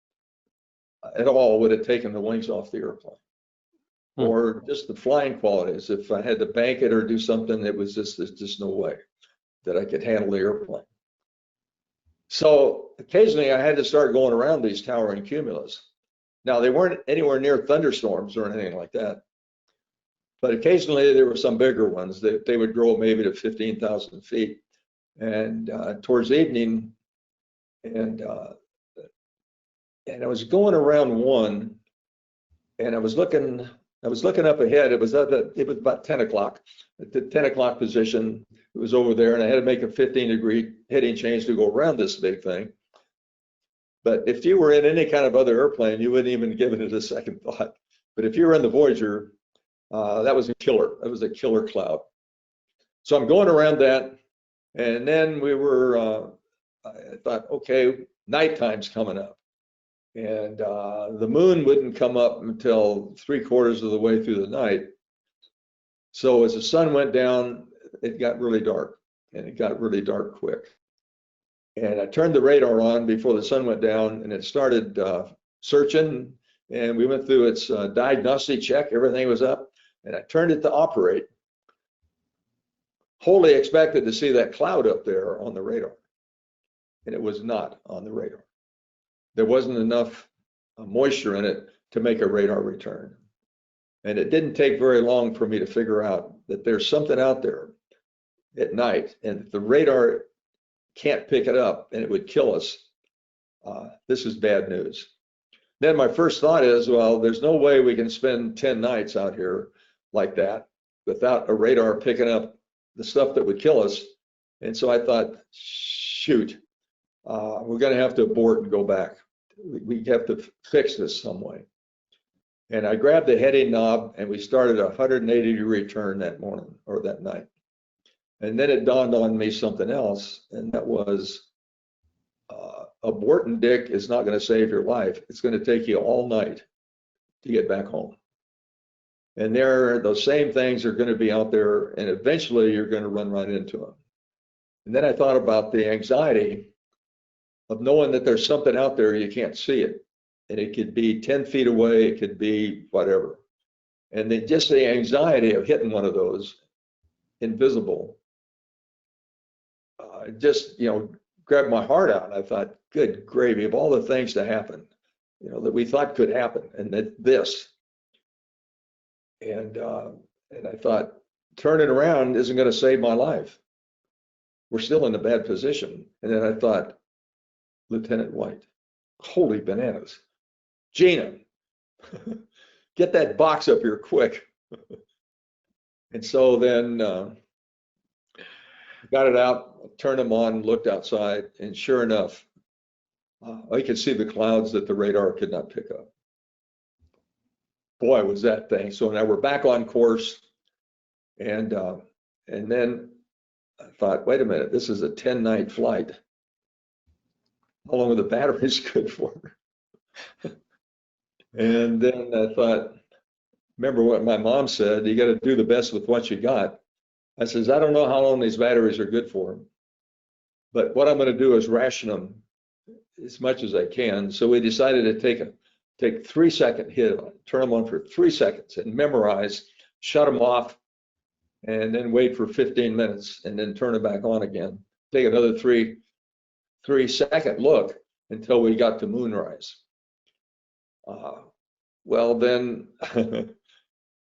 at all would have taken the wings off the airplane. Or just the flying qualities. If I had to bank it or do something, it was there's just no way that I could handle the airplane. So occasionally I had to start going around these towering cumulus. Now they weren't anywhere near thunderstorms or anything like that, but occasionally there were some bigger ones that they would grow maybe to 15,000 feet. And towards evening, and I was going around one, and I was looking up ahead. It was about 10 o'clock. At the 10 o'clock position, it was over there, and I had to make a 15-degree heading change to go around this big thing. But if you were in any kind of other airplane, you wouldn't even give it a second thought. But if you were in the Voyager, that was a killer. That was a killer cloud. So I'm going around that, and then I thought, okay, nighttime's coming up. And the moon wouldn't come up until 3/4 of the way through the night. So as the sun went down, it got really dark, and it got really dark quick. And I turned the radar on before the sun went down, and it started searching, and we went through its diagnostic check. Everything was up, and I turned it to operate, wholly expected to see that cloud up there on the radar, and it was not on the radar. There wasn't enough moisture in it to make a radar return. And it didn't take very long for me to figure out that there's something out there at night, and the radar can't pick it up, and it would kill us. This is bad news. Then my first thought is, well, there's no way we can spend 10 nights out here like that without a radar picking up the stuff that would kill us. And so I thought, shoot, we're going to have to abort and go back. We have to fix this some way. And I grabbed the heading knob, and we started a 180-degree turn that morning or that night. And then it dawned on me something else, and that was aborting, Dick, is not going to save your life. It's going to take you all night to get back home. And those same things are going to be out there, and eventually you're going to run right into them. And then I thought about the anxiety of knowing that there's something out there, you can't see it. And it could be 10 feet away, it could be whatever. And then just the anxiety of hitting one of those invisible, just, grabbed my heart out. And I thought, good gravy, of all the things to happen, that we thought could happen, and that this. And I thought, turning around isn't going to save my life. We're still in a bad position. And then I thought, Lieutenant White, holy bananas. Jeanna, get that box up here quick. And so then got it out, turned them on, looked outside, and sure enough, I could see the clouds that the radar could not pick up. Boy, was that thing. So now we're back on course. And then I thought, wait a minute, this is a 10-night flight. How long are the batteries good for? And then I thought, remember what my mom said, you got to do the best with what you got. I says, I don't know how long these batteries are good for, but what I'm going to do is ration them as much as I can. So we decided to take a 3-second hit on it, turn them on for 3 seconds and memorize, shut them off, and then wait for 15 minutes and then turn it back on again. Take another 3-second look until we got to moonrise. Well, then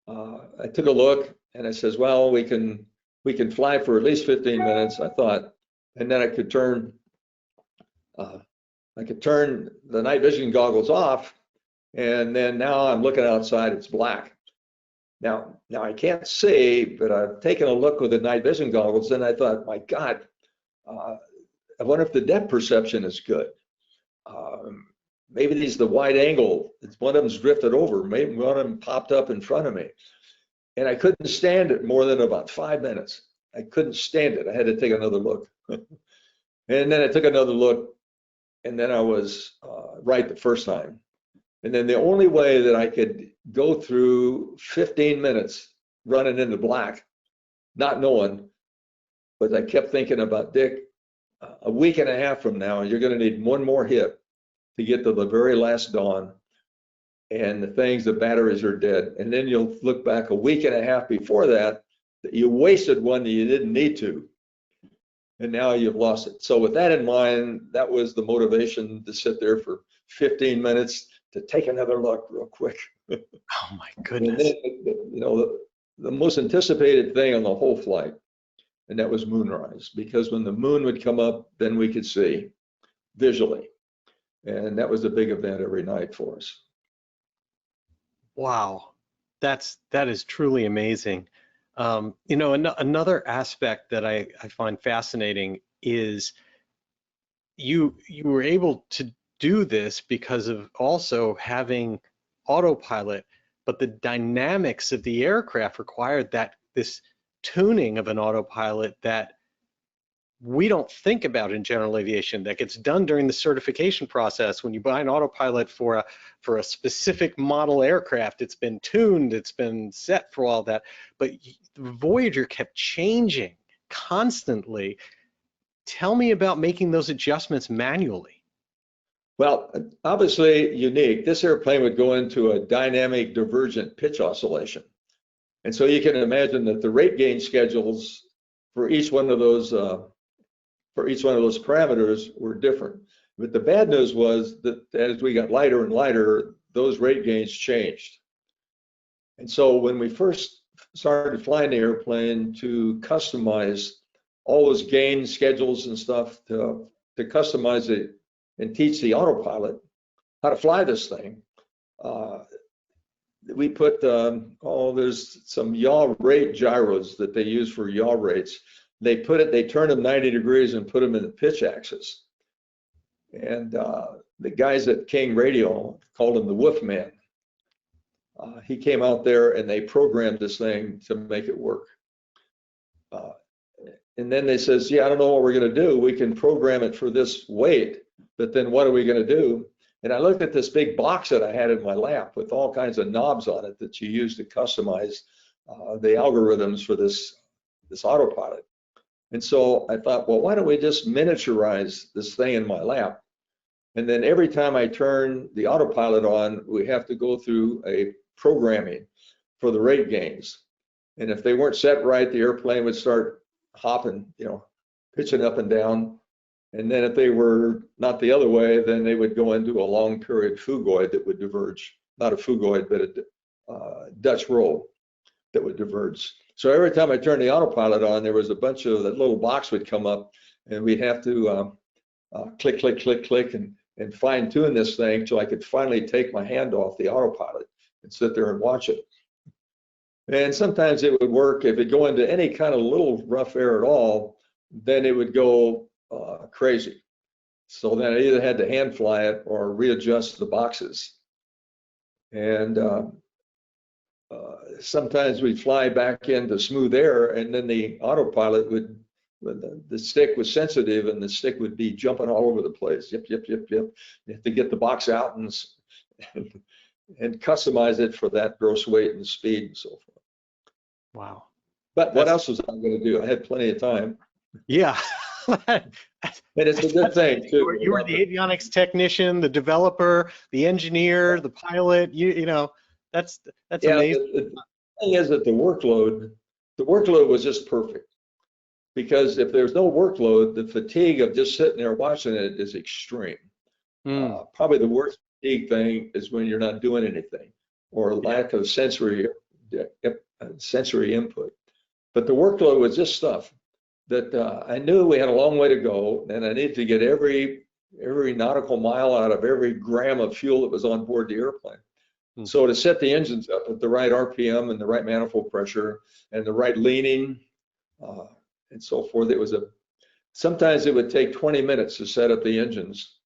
I took a look and I says, well, we can fly for at least 15 minutes, I thought, and then I could turn the night vision goggles off, and then now I'm looking outside, it's black. Now I can't see, but I've taken a look with the night vision goggles, and I thought, my God, I wonder if the depth perception is good. Maybe these the wide angle. One of them's drifted over. Maybe one of them popped up in front of me, and I couldn't stand it more than about 5 minutes. I couldn't stand it. I had to take another look, and then I took another look, and then I was right the first time. And then the only way that I could go through 15 minutes running into black, not knowing, was I kept thinking about, Dick, a week and a half from now, you're going to need one more hit to get to the very last dawn. And the batteries are dead. And then you'll look back a week and a half before that you wasted one that you didn't need to. And now you've lost it. So with that in mind, that was the motivation to sit there for 15 minutes to take another look real quick. Oh my goodness. And then, you know, the most anticipated thing on the whole flight, and that was moonrise, because when the moon would come up, then we could see visually. And that was a big event every night for us. Wow, that is truly amazing. You know, another aspect that I find fascinating is you were able to do this because of also having autopilot, but the dynamics of the aircraft required that this tuning of an autopilot that we don't think about in general aviation, that gets done during the certification process. When you buy an autopilot for a specific model aircraft, it's been tuned, it's been set for all that, but the Voyager kept changing constantly. Tell me about making those adjustments manually. Well, obviously unique. This airplane would go into a dynamic divergent pitch oscillation. And so you can imagine that the rate gain schedules for each one of those parameters were different. But the bad news was that as we got lighter and lighter, those rate gains changed. And so when we first started flying the airplane, to customize all those gain schedules and stuff, to customize it and teach the autopilot how to fly this thing, we put, there's some yaw rate gyros that they use for yaw rates. They turn them 90 degrees and put them in the pitch axis. And the guys at King Radio called him the Wolf Man. He came out there and they programmed this thing to make it work. And then they says, yeah, I don't know what we're going to do. We can program it for this weight, but then what are we going to do? And I looked at this big box that I had in my lap with all kinds of knobs on it that you use to customize the algorithms for this autopilot. And so I thought, well, why don't we just miniaturize this thing in my lap? And then every time I turn the autopilot on, we have to go through a programming for the rate gains. And if they weren't set right, the airplane would start hopping, you know, pitching up and down. And then if they were not the other way, then they would go into a long period phugoid that would diverge, not a phugoid, but a Dutch roll that would diverge. So every time I turned the autopilot on, there was a bunch of, that little box would come up, and we'd have to click, click, click, click, and fine tune this thing till I could finally take my hand off the autopilot and sit there and watch it. And sometimes it would work. If it go into any kind of little rough air at all, then it would go crazy. So then I either had to hand fly it or readjust the boxes. And sometimes we'd fly back into smooth air, and then the autopilot would, the stick was sensitive, and the stick would be jumping all over the place. Yep, yep, yep, yep. You have to get the box out and customize it for that gross weight and speed and so forth. Wow. But what else was I going to do? I had plenty of time. Yeah. And it's a good thing too. You were the avionics technician, the developer, the engineer, the pilot. You know, that's yeah, amazing. The thing is that the workload was just perfect, because if there's no workload, the fatigue of just sitting there watching it is extreme. Probably the worst fatigue thing is when you're not doing anything, or lack of sensory sensory input. But the workload was just stuff that I knew we had a long way to go, and I needed to get every nautical mile out of every gram of fuel that was on board the airplane. So to set the engines up at the right RPM and the right manifold pressure and the right leaning and so forth, sometimes it would take 20 minutes to set up the engines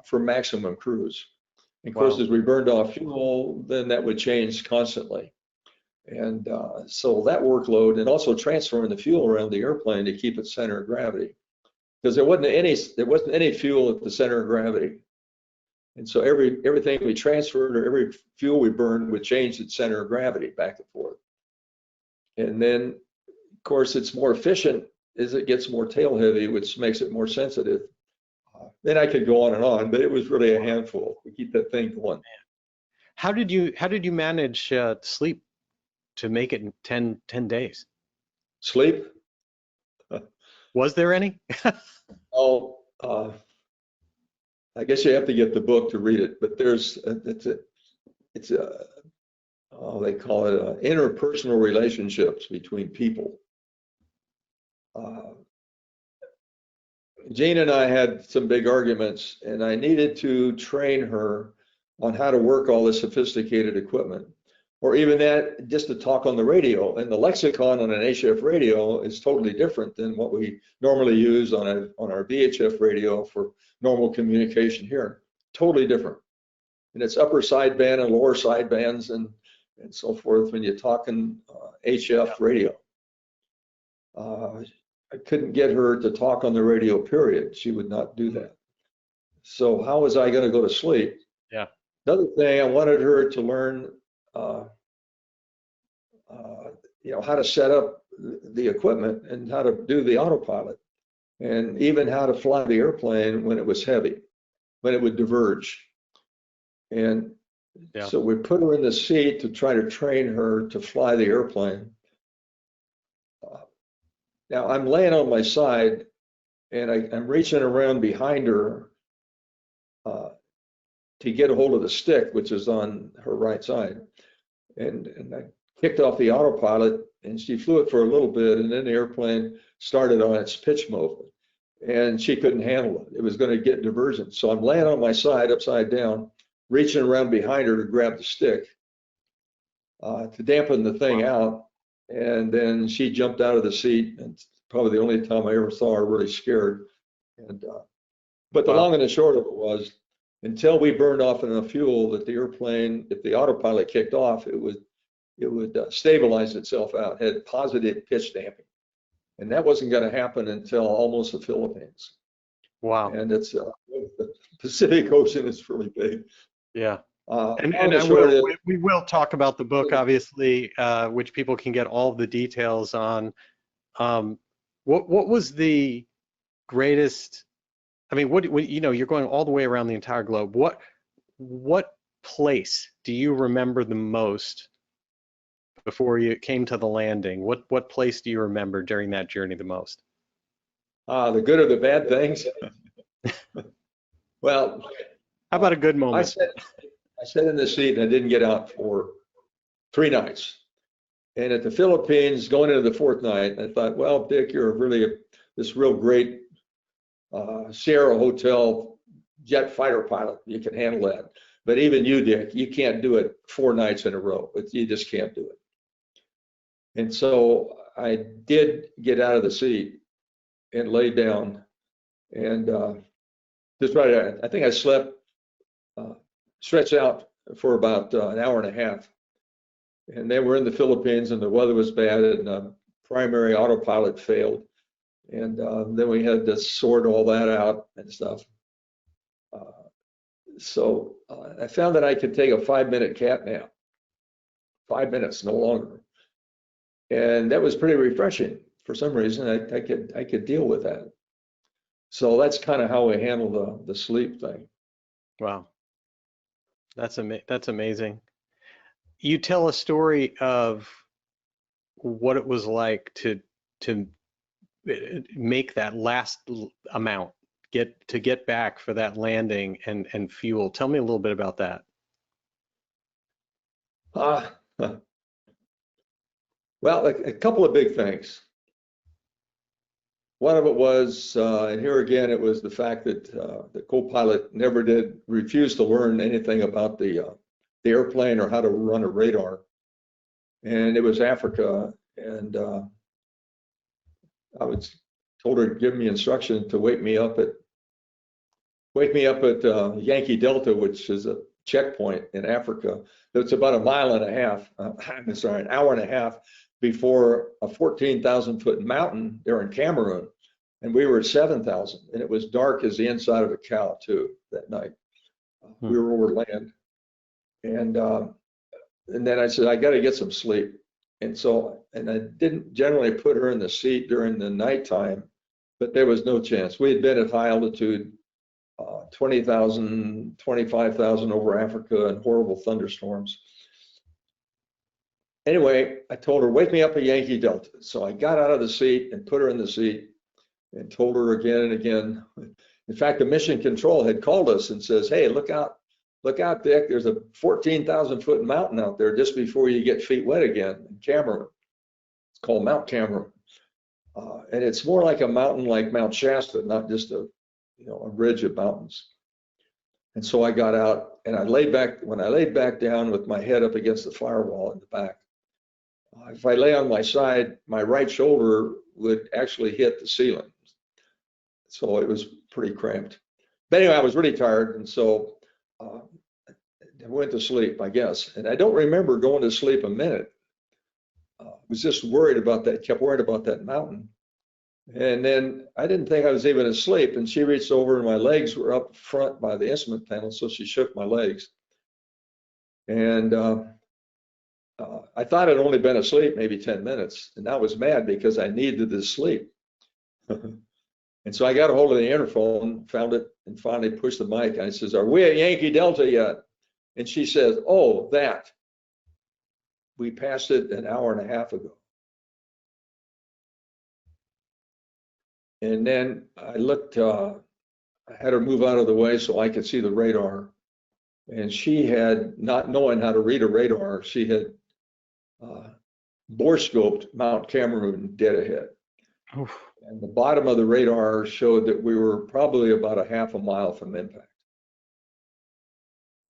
for maximum cruise. And of course, as we burned off fuel, then that would change constantly. And so that workload, and also transferring the fuel around the airplane to keep its center of gravity, because there wasn't any fuel at the center of gravity. And so everything we transferred or every fuel we burned would change its center of gravity back and forth. And then, of course, it's more efficient as it gets more tail heavy, which makes it more sensitive. Then I could go on, but it was really a handful to keep that thing going. How did you manage sleep to make it in 10 days? Sleep? Was there any? Oh, I guess you have to get the book to read it, but they call it interpersonal relationships between people. Jean and I had some big arguments, and I needed to train her on how to work all this sophisticated equipment, or even that, just to talk on the radio. And the lexicon on an HF radio is totally different than what we normally use on our VHF radio for normal communication here. Totally different. And it's upper sideband and lower sidebands and so forth when you're talking HF radio. I couldn't get her to talk on the radio, period. She would not do that. So how was I going to go to sleep? Yeah. Another thing, I wanted her to learn, how to set up the equipment and how to do the autopilot, and even how to fly the airplane when it was heavy, when it would diverge. And so we put her in the seat to try to train her to fly the airplane. Now I'm laying on my side, and I'm reaching around behind her to get a hold of the stick, which is on her right side. And I kicked off the autopilot, and she flew it for a little bit, and then the airplane started on its pitch mode, and she couldn't handle it. It was going to get divergent. So I'm laying on my side, upside down, reaching around behind her to grab the stick to dampen the thing out. And then she jumped out of the seat, and it's probably the only time I ever saw her really scared. And but the long and the short of it was, until we burned off enough fuel that the airplane, if the autopilot kicked off, it would stabilize itself out, had positive pitch damping. And that wasn't going to happen until almost the Philippines. Wow. And it's the Pacific Ocean is really big. Yeah. And we will talk about the book, obviously, which people can get all the details on. What was the greatest? I mean, what you're going all the way around the entire globe. What place do you remember the most before you came to the landing? What place do you remember during that journey the most? The good or the bad things? Well, how about a good moment? I sat in the seat and I didn't get out for 3 nights. And at the Philippines, going into the 4th night, I thought, well, Dick, you're really this real great Sierra Hotel jet fighter pilot. You can handle that. But even you, Dick, you can't do it 4 nights in a row. You just can't do it. And so I did get out of the seat and lay down. And I think I slept, stretched out for about an hour and a half. And then we're in the Philippines, and the weather was bad, and primary autopilot failed. And then we had to sort all that out and stuff. So I found that I could take a 5-minute cat nap, 5 minutes, no longer. And that was pretty refreshing. For some reason, I could deal with that. So that's kind of how we handle the sleep thing. Wow, that's amazing. You tell a story of what it was like to make that last amount, get back for that landing and fuel. Tell me a little bit about that. Well, a couple of big things. One of it was, and here again, it was the fact that the co-pilot never refused to learn anything about the airplane or how to run a radar. And it was Africa, and I was told her to give me instruction to wake me up at Yankee Delta, which is a checkpoint in Africa. It's about an hour and a half before a 14,000-foot mountain there in Cameroon, and we were at 7,000, and it was dark as the inside of a cow too that night. We were over land, and then I said, I got to get some sleep. And I didn't generally put her in the seat during the nighttime, but there was no chance. We had been at high altitude, 20,000, 25,000 over Africa and horrible thunderstorms. Anyway, I told her, wake me up at Yankee Delta. So I got out of the seat and put her in the seat and told her again and again. In fact, the mission control had called us and says, hey, look out, Dick, there's a 14,000-foot mountain out there just before you get feet wet again in Cameroon. It's called Mount Cameroon. And it's more like a mountain like Mount Shasta, not just a ridge of mountains. And so I got out and I laid back. When I laid back down with my head up against the firewall in the back, if I lay on my side, my right shoulder would actually hit the ceiling. So it was pretty cramped. But anyway, I was really tired, and so I went to sleep, I guess. And I don't remember going to sleep a minute. I was just worried about that, kept worried about that mountain. And then I didn't think I was even asleep, and she reached over and my legs were up front by the instrument panel, so she shook my legs. And I thought I'd only been asleep maybe 10 minutes, and I was mad because I needed this sleep. And so I got a hold of the interphone, found it, and finally pushed the mic. And I says, are we at Yankee Delta yet? And she says, oh, that. We passed it an hour and a half ago. And then I looked, I had her move out of the way so I could see the radar. And she had, not knowing how to read a radar, she had bore scoped Mount Cameroon dead ahead. Oof. And the bottom of the radar showed that we were probably about a half a mile from impact.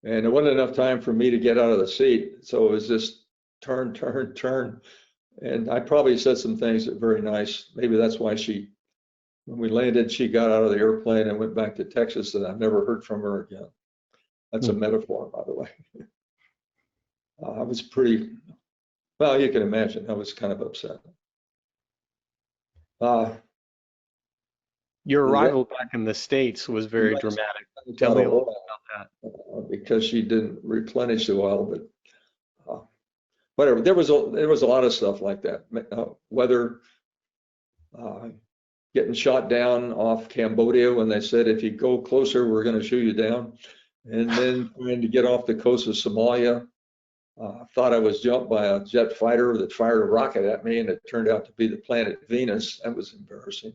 And there wasn't enough time for me to get out of the seat. So it was just turn, turn, turn. And I probably said some things that were very nice. Maybe that's why when we landed, she got out of the airplane and went back to Texas, and I've never heard from her again. That's a metaphor, by the way. I was pretty, well, you can imagine, I was kind of upset. Your arrival back in the States was very dramatic. Tell me a little bit about that. Because she didn't replenish the oil, but whatever. There was a lot of stuff like that. Weather, getting shot down off Cambodia when they said, if you go closer, we're going to shoot you down. And then trying to get off the coast of Somalia. Thought I was jumped by a jet fighter that fired a rocket at me, and it turned out to be the planet Venus. That was embarrassing.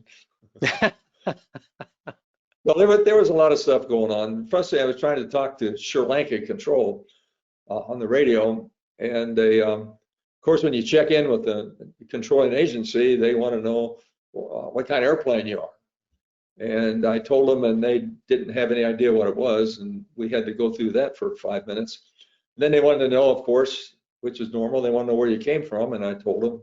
Well, there was a lot of stuff going on. Firstly, I was trying to talk to Sri Lanka Control on the radio, and they, of course, when you check in with the controlling agency, they want to know what kind of airplane you are. And I told them, and they didn't have any idea what it was, and we had to go through that for 5 minutes. And then they wanted to know, of course, which is normal, they want to know where you came from, and I told them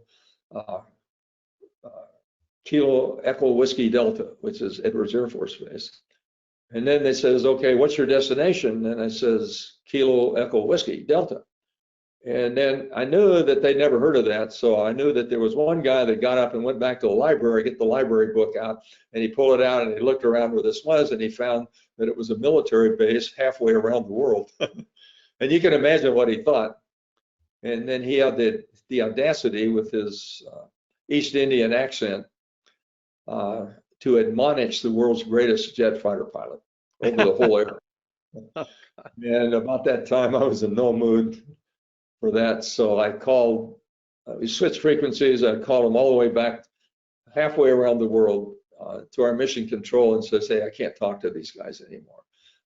Kilo Echo Whiskey Delta, which is Edwards Air Force Base. And then they says, okay, what's your destination? And I says, Kilo Echo Whiskey Delta. And then I knew that they'd never heard of that, so I knew that there was one guy that got up and went back to the library, get the library book out, and he pulled it out and he looked around where this was, and he found that it was a military base halfway around the world. And you can imagine what he thought. And then he had the audacity with his East Indian accent to admonish the world's greatest jet fighter pilot over the whole air. And about that time, I was in no mood for that. So I called, we switched frequencies. I called them all the way back halfway around the world to our mission control and says, hey, I can't talk to these guys anymore.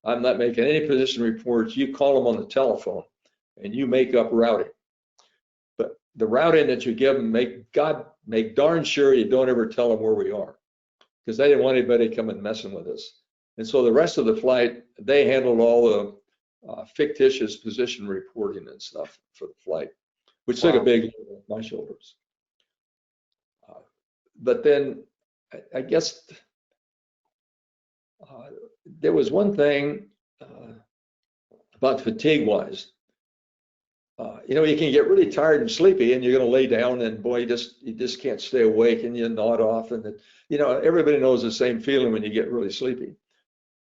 I'm not making any position reports. You call them on the telephone and you make up routing. But the routing that you give them, make darn sure you don't ever tell them where we are, because they didn't want anybody coming messing with us. And so the rest of the flight, they handled all the fictitious position reporting and stuff for the flight, which took a big load off my shoulders. But then I guess there was one thing about fatigue-wise. You know, you can get really tired and sleepy, and you're going to lay down, and boy, you just can't stay awake, and you nod off, and you know, everybody knows the same feeling when you get really sleepy.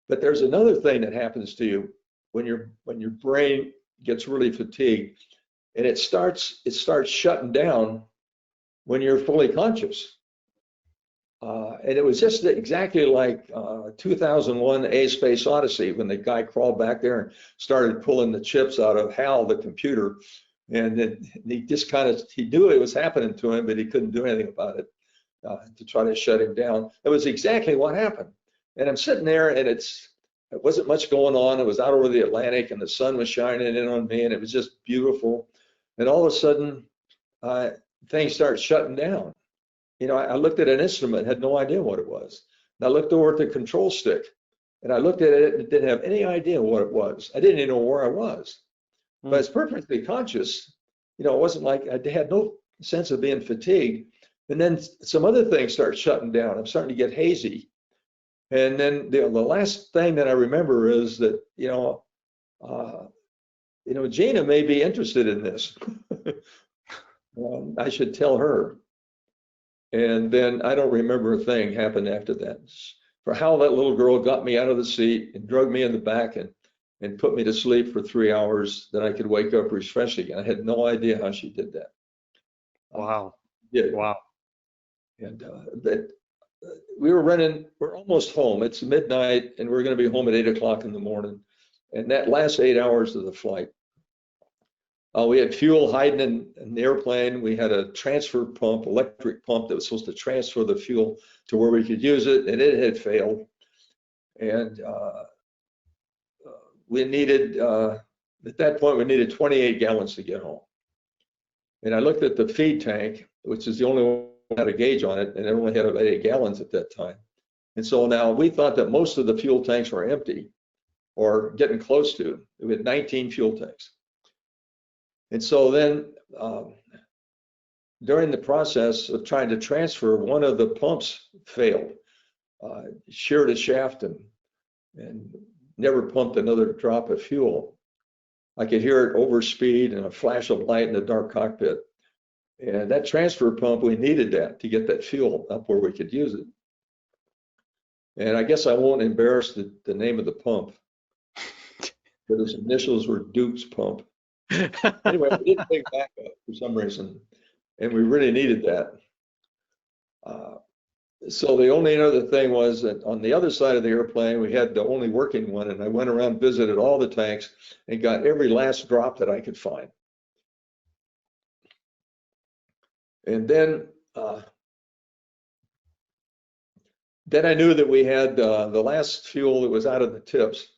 But there's another thing that happens to you when your brain gets really fatigued, and it starts shutting down when you're fully conscious. And it was just exactly like 2001 A Space Odyssey, when the guy crawled back there and started pulling the chips out of HAL, the computer. And then he just he knew it was happening to him, but he couldn't do anything about it to try to shut him down. It was exactly what happened. And I'm sitting there, and it wasn't much going on. It was out over the Atlantic, and the sun was shining in on me, and it was just beautiful. And all of a sudden, things start shutting down. You know, I looked at an instrument, had no idea what it was. And I looked over at the control stick, and I looked at it and didn't have any idea what it was. I didn't even know where I was. But I was perfectly conscious. You know, it wasn't like I had no sense of being fatigued. And then some other things start shutting down. I'm starting to get hazy. And then the last thing that I remember is that, Jeanna may be interested in this. I should tell her. And then I don't remember a thing happened after that. For how that little girl got me out of the seat and drugged me in the back and put me to sleep for 3 hours, then I could wake up refreshed again. I had no idea how she did that. Wow. Yeah. Wow. And we're almost home. It's midnight, and we're going to be home at 8 o'clock in the morning. And that last 8 hours of the flight, we had fuel hiding in the airplane. We had a transfer pump, electric pump, that was supposed to transfer the fuel to where we could use it, and it had failed. And we needed, at that point, we needed 28 gallons to get home. And I looked at the feed tank, which is the only one that had a gauge on it, and it only had about 8 gallons at that time. And so now we thought that most of the fuel tanks were empty or getting close to. We had 19 fuel tanks. And so then during the process of trying to transfer, one of the pumps failed, sheared a shaft and never pumped another drop of fuel. I could hear it overspeed and a flash of light in the dark cockpit. And that transfer pump, we needed that to get that fuel up where we could use it. And I guess I won't embarrass the name of the pump, but his initials were Duke's pump. Anyway, we didn't take backup for some reason, and we really needed that. So the only other thing was that on the other side of the airplane, we had the only working one, and I went around, visited all the tanks, and got every last drop that I could find. And then I knew that we had the last fuel that was out of the tips.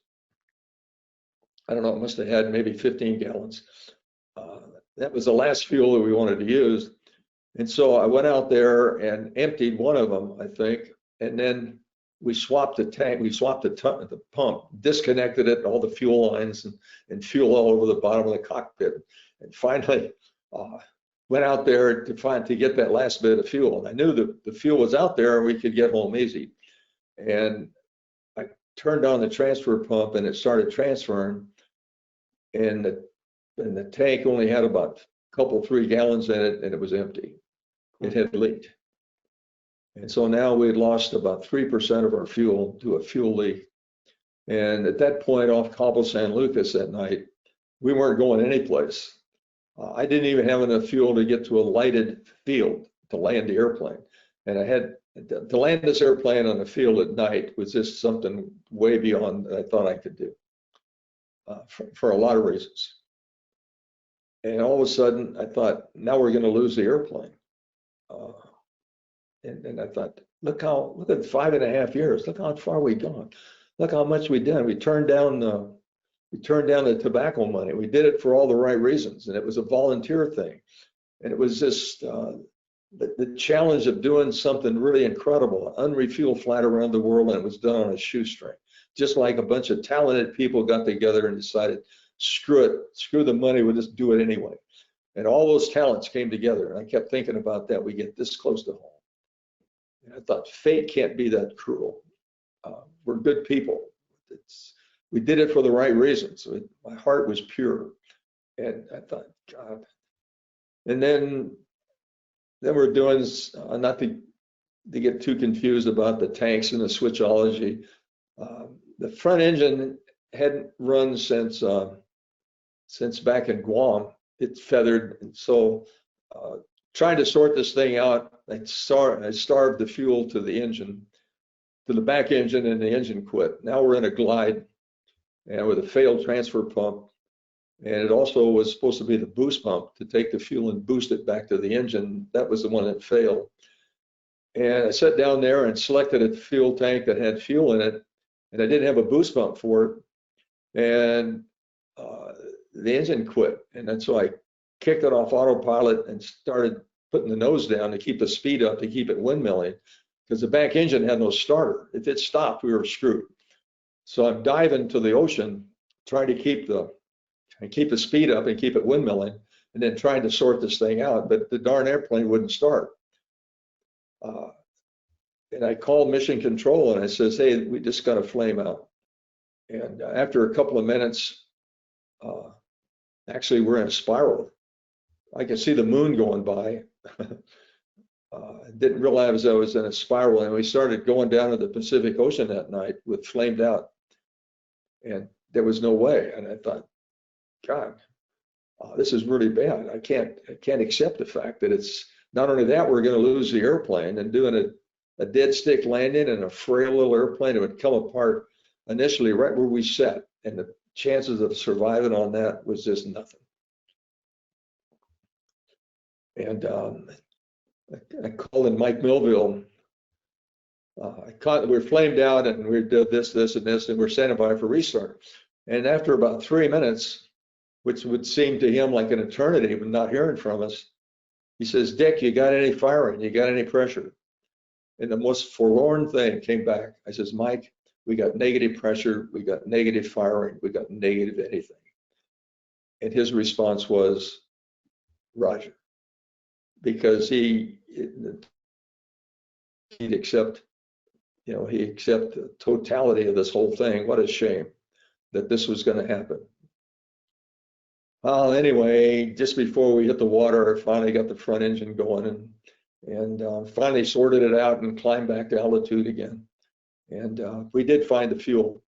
I don't know, it must have had maybe 15 gallons. That was the last fuel that we wanted to use. And so I went out there and emptied one of them, I think, and then we swapped the tank, we swapped the pump, disconnected it, all the fuel lines and fuel all over the bottom of the cockpit. And finally went out there to get that last bit of fuel. And I knew that the fuel was out there and we could get home easy. And I turned on the transfer pump and it started transferring. And the tank only had about a couple, 3 gallons in it, and it was empty. It had leaked. And so now we had lost about 3% of our fuel to a fuel leak. And at that point off Cabo San Lucas that night, we weren't going anyplace. I didn't even have enough fuel to get to a lighted field to land the airplane. And I had to land this airplane on the field at night was just something way beyond what I thought I could do. For a lot of reasons. And all of a sudden, I thought, now we're going to lose the airplane. And I thought, look at 5.5 years. Look how far we've gone. Look how much we've done. We turned down the tobacco money. We did it for all the right reasons, and it was a volunteer thing. And it was just the challenge of doing something really incredible, an unrefueled flight around the world, and it was done on a shoestring. Just like a bunch of talented people got together and decided, screw it, screw the money, we'll just do it anyway. And all those talents came together. And I kept thinking about that. We get this close to home. And I thought, fate can't be that cruel. We're good people. We did it for the right reasons. My heart was pure. And I thought, God. And then we're doing, not to get too confused about the tanks and the switchology. The front engine hadn't run since back in Guam. It's feathered, and so trying to sort this thing out, I starved the fuel to the engine, to the back engine, and the engine quit. Now we're in a glide, and with a failed transfer pump, and it also was supposed to be the boost pump to take the fuel and boost it back to the engine. That was the one that failed. And I sat down there and selected a fuel tank that had fuel in it, and I didn't have a boost pump for it, and the engine quit. And then so I kicked it off autopilot and started putting the nose down to keep the speed up, to keep it windmilling, because the back engine had no starter. If it stopped, we were screwed. So I'm diving to the ocean, trying to keep the speed up and keep it windmilling, and then trying to sort this thing out. But the darn airplane wouldn't start. And I called mission control and I says, hey, we just got a flame out. And after a couple of minutes, actually we're in a spiral. I could see the moon going by. Didn't realize I was in a spiral, and we started going down to the Pacific Ocean that night with flamed out, and there was no way. And I thought, God, this is really bad. I can't accept the fact that it's not only that we're going to lose the airplane, and doing a dead stick landing in a frail little airplane, it would come apart initially right where we sat, and the chances of surviving on that was just nothing. And I called in Mike Millville. We're flamed out, and we did this, and this, and we're standing by for restart. And after about 3 minutes, which would seem to him like an eternity, but not hearing from us, he says, Dick, you got any firing? You got any pressure? And the most forlorn thing came back. I says, Mike, we got negative pressure, we got negative firing, we got negative anything. And his response was, Roger. Because he'd accept, he accept the totality of this whole thing. What a shame that this was going to happen. Well, anyway, just before we hit the water, I finally got the front engine going, and finally sorted it out and climbed back to altitude again. And we did find the fuel.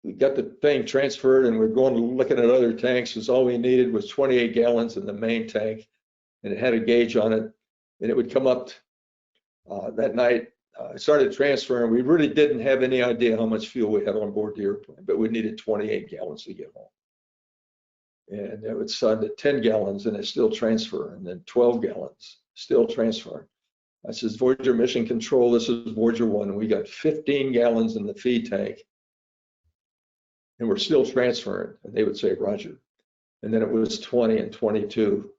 We got the thing transferred, and we're going to looking at other tanks, because all we needed was 28 gallons in the main tank, and it had a gauge on it, and it would come up that night. I started transferring. We really didn't have any idea how much fuel we had on board the airplane, but we needed 28 gallons to get home. And it would send to 10 gallons, and it still transfer, and then 12 gallons, still transfer. I says, Voyager Mission Control, this is Voyager 1, and we got 15 gallons in the feed tank, and we're still transferring. And they would say, Roger. And then it was 20 and 22,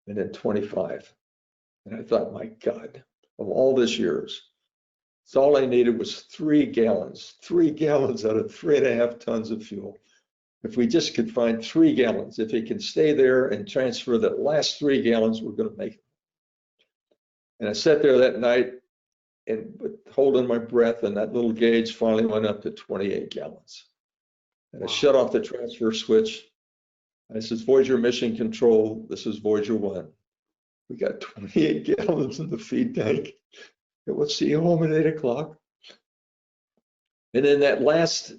and then 25. And I thought, my God, of all this years, so all I needed was 3 gallons out of 3.5 tons of fuel. If we just could find 3 gallons, if it can stay there and transfer that last 3 gallons, we're going to make it. And I sat there that night and holding my breath, and that little gauge finally went up to 28 gallons. And I shut off the transfer switch. I said, Voyager Mission Control, this is Voyager 1. We got 28 gallons in the feed tank. And we'll see you home at 8 o'clock. And then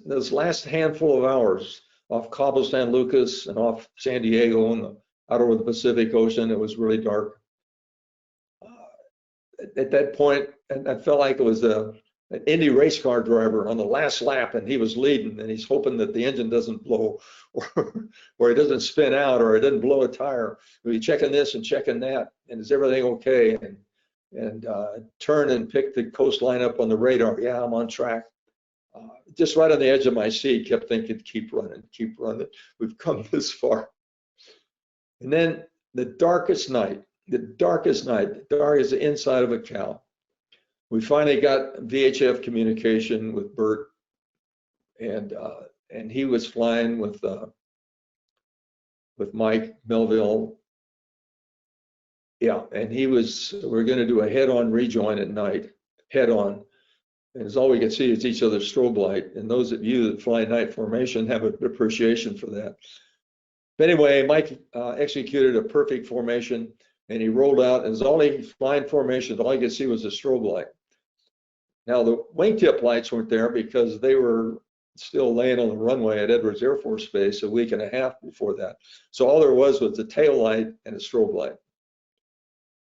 those last handful of hours off Cabo San Lucas and off San Diego and out over the Pacific Ocean, it was really dark. At that point, and I felt like it was an Indy race car driver on the last lap, and he was leading, and he's hoping that the engine doesn't blow, or it doesn't spin out, or it doesn't blow a tire. We're checking this and checking that, and is everything okay? And turn and pick the coastline up on the radar. Yeah, I'm on track. Just right on the edge of my seat, kept thinking, keep running, keep running. We've come this far. And then the darkest night, dark as the inside of a cow. We finally got VHF communication with Bert, and he was flying with Mike Melville. Yeah, and we're going to do a head-on rejoin at night, head-on. And as all we could see is each other's strobe light. And those of you that fly night formation have an appreciation for that. But anyway, Mike executed a perfect formation, and he rolled out, and as all he flying formation, all he could see was a strobe light. Now the wingtip lights weren't there because they were still laying on the runway at Edwards Air Force Base a week and a half before that. So all there was the tail light and a strobe light.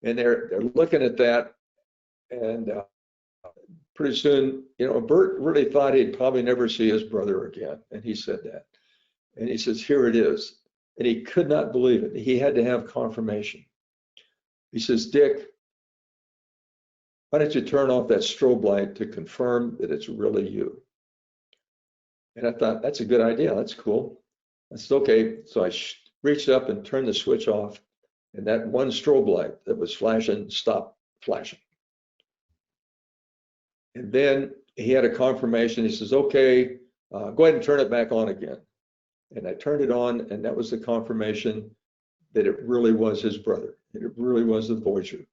And they're looking at that, and pretty soon, you know, Bert really thought he'd probably never see his brother again, and he said that. And he says, "Here it is." And he could not believe it. He had to have confirmation. He says, "Dick, why don't you turn off that strobe light to confirm that it's really you?" And I thought, that's a good idea. That's cool. I said, okay. So I reached up and turned the switch off, and that one strobe light that was flashing stopped flashing. And then he had a confirmation. He says, okay, go ahead and turn it back on again. And I turned it on, and that was the confirmation that it really was his brother. It really was the Voyager.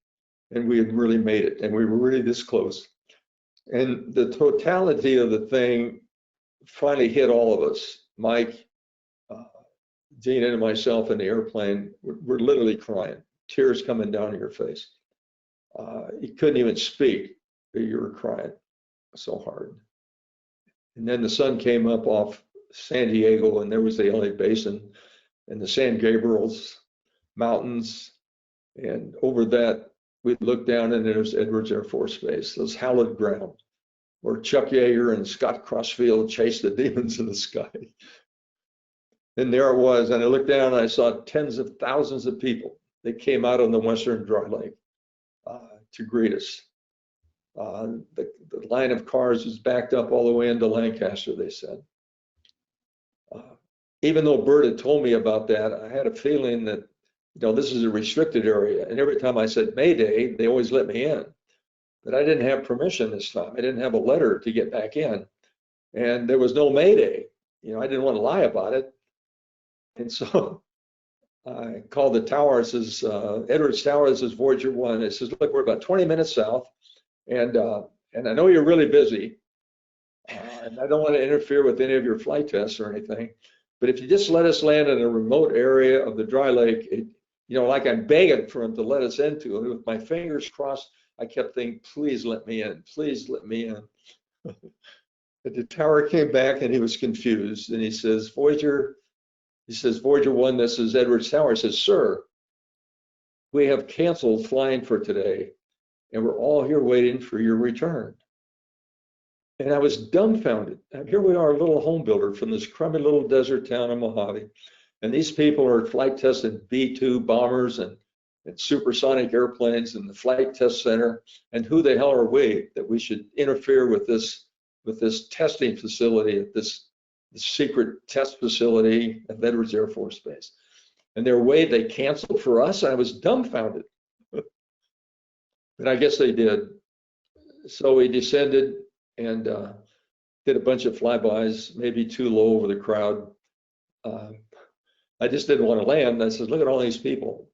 And we had really made it, and we were really this close. And the totality of the thing finally hit all of us. Mike, Jeanna, and myself in the airplane, we're literally crying, tears coming down your face. You couldn't even speak, but you were crying so hard. And then the sun came up off San Diego, and there was the LA Basin and the San Gabriel's mountains. And over that, we looked down, and there's Edwards Air Force Base, those hallowed ground, where Chuck Yeager and Scott Crossfield chased the demons in the sky. And there it was, and I looked down, and I saw tens of thousands of people that came out on the Western Dry Lake to greet us. The line of cars was backed up all the way into Lancaster, they said. Even though Bert had told me about that, I had a feeling that, you know, this is a restricted area, and every time I said Mayday, they always let me in. But I didn't have permission this time. I didn't have a letter to get back in, and there was no Mayday. You know, I didn't want to lie about it, and so I called the tower. It says Edwards Tower. This is Voyager 1. It says, look, we're about 20 minutes south, and I know you're really busy, and I don't want to interfere with any of your flight tests or anything. But if you just let us land in a remote area of the dry lake, you know, like I'm begging for him to let us into it. With my fingers crossed, I kept thinking, please let me in, please let me in. But the tower came back, and he was confused, and he says, Voyager 1, this is Edwards Tower. He says, sir, we have canceled flying for today, and we're all here waiting for your return. And I was dumbfounded. And here we are, a little home builder from this crummy little desert town in Mojave. And these people are flight testing B-2 bombers and supersonic airplanes in the flight test center. And who the hell are we that we should interfere with this testing facility at this secret test facility at Edwards Air Force Base? And they canceled for us. I was dumbfounded. But I guess they did. So we descended and did a bunch of flybys, maybe too low over the crowd. I just didn't want to land. I said, look at all these people.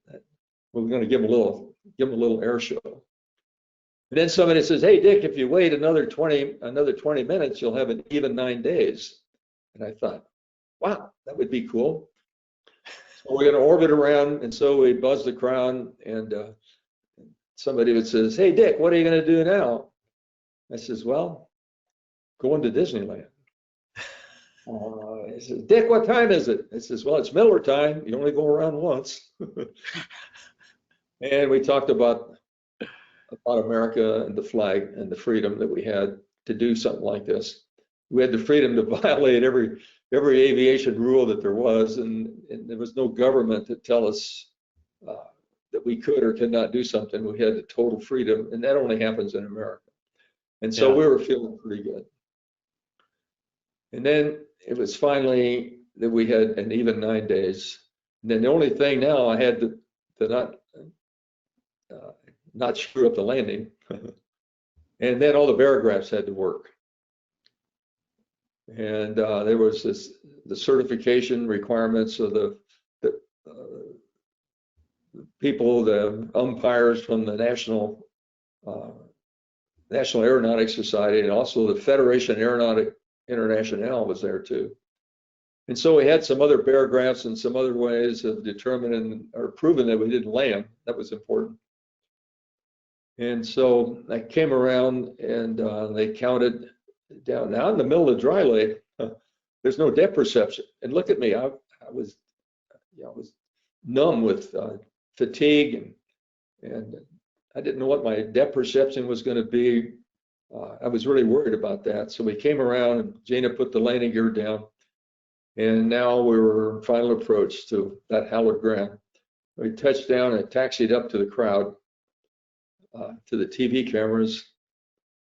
We're going to give them a little air show. And then somebody says, hey, Dick, if you wait another 20 minutes, you'll have an even 9 days. And I thought, wow, that would be cool. So we're going to orbit around. And so we buzzed the crowd, and somebody would says, hey, Dick, what are you going to do now? I says, well, going to Disneyland. He says, Dick, what time is it? I says, well, it's Miller time. You only go around once. And we talked about America and the flag and the freedom that we had to do something like this. We had the freedom to violate every aviation rule that there was, and there was no government to tell us that we could or could not do something. We had the total freedom, and that only happens in America. And so we were feeling pretty good. And then it was finally that we had an even 9 days. And then the only thing now, I had not screw up the landing. And then all the barographs had to work. And there was the certification requirements of the people, the umpires from the National Aeronautics Society, and also the Federation Aeronautic Internationale was there too. And so we had some other barographs and some other ways of determining or proving that we didn't land. That was important. And so I came around and they counted down. Now in the middle of the dry lake, there's no depth perception. And look at me, I was numb with fatigue, and I didn't know what my depth perception was going to be. I was really worried about that. So we came around and Jeanna put the landing gear down, and now we were in final approach to that hallowed ground. We touched down and taxied up to the crowd, to the TV cameras,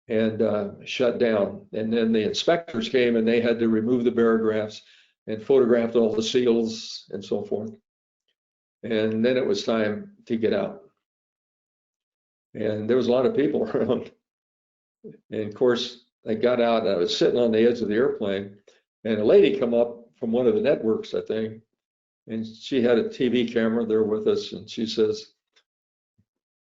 and shut down. And then the inspectors came and they had to remove the barographs and photographed all the seals and so forth. And then it was time to get out. And there was a lot of people around. And of course, I got out and I was sitting on the edge of the airplane, and a lady come up from one of the networks, I think, and she had a TV camera there with us, and she says,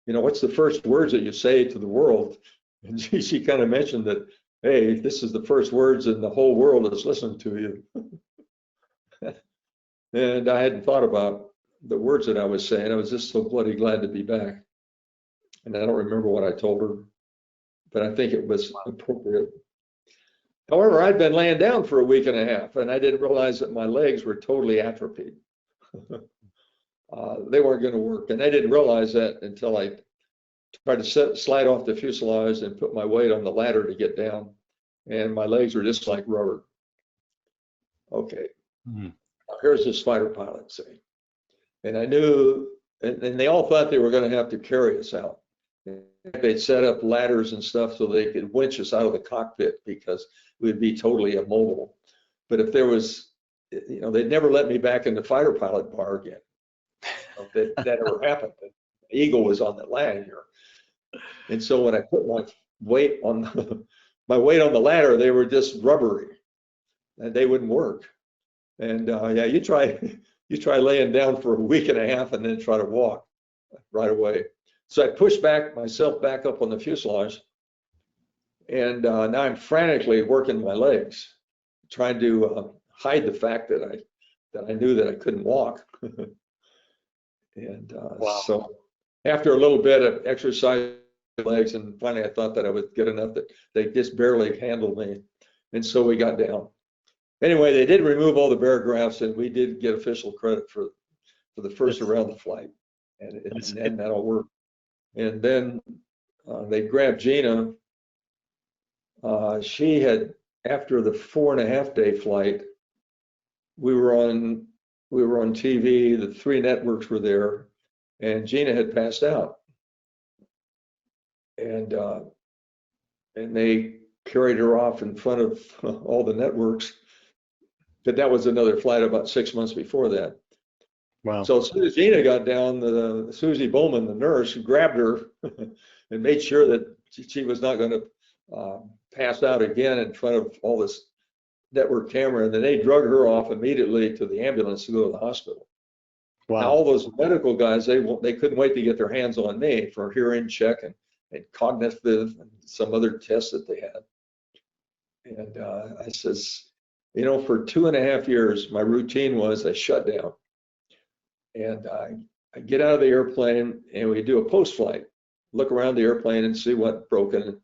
you know, what's the first words that you say to the world? And she kind of mentioned that, hey, this is the first words and the whole world is listening to you. And I hadn't thought about the words that I was saying. I was just so bloody glad to be back. And I don't remember what I told her, but I think it was appropriate. However, I'd been laying down for a week and a half, and I didn't realize that my legs were totally atrophied. They weren't going to work, and I didn't realize that until I tried to slide off the fuselage and put my weight on the ladder to get down, and my legs were just like rubber. Okay, now here's this fighter pilot saying, and I knew, and they all thought they were going to have to carry us out. They'd set up ladders and stuff so they could winch us out of the cockpit because we'd be totally immobile. But if there was, you know, they'd never let me back in the fighter pilot bar again. That never happened. The Eagle was on the landing gear. And so when I put my weight on the ladder, they were just rubbery, and they wouldn't work. And yeah, you try laying down for a week and a half and then try to walk right away. So I pushed myself back up on the fuselage, and now I'm frantically working my legs, trying to hide the fact that I knew that I couldn't walk. And wow. So after a little bit of exercise legs, and finally I thought that I was good enough that they just barely handled me, and so we got down. Anyway, they did remove all the barographs, and we did get official credit for the first around the flight, and that'll work. And then they grabbed Jeanna. She had, after the 4.5-day flight, we were on TV, the 3 networks were there, and Jeanna had passed out. And they carried her off in front of all the networks. But that was another flight about 6 months before that. Wow. So as soon as Jeanna got down, Susie Bowman, the nurse, grabbed her and made sure that she was not going to pass out again in front of all this network camera. And then they drug her off immediately to the ambulance to go to the hospital. Wow. Now, all those medical guys, they couldn't wait to get their hands on me for hearing check and cognitive and some other tests that they had. And I says, you know, for 2.5 years, my routine was a shutdown. And I get out of the airplane and we do a post-flight, look around the airplane and see what broken,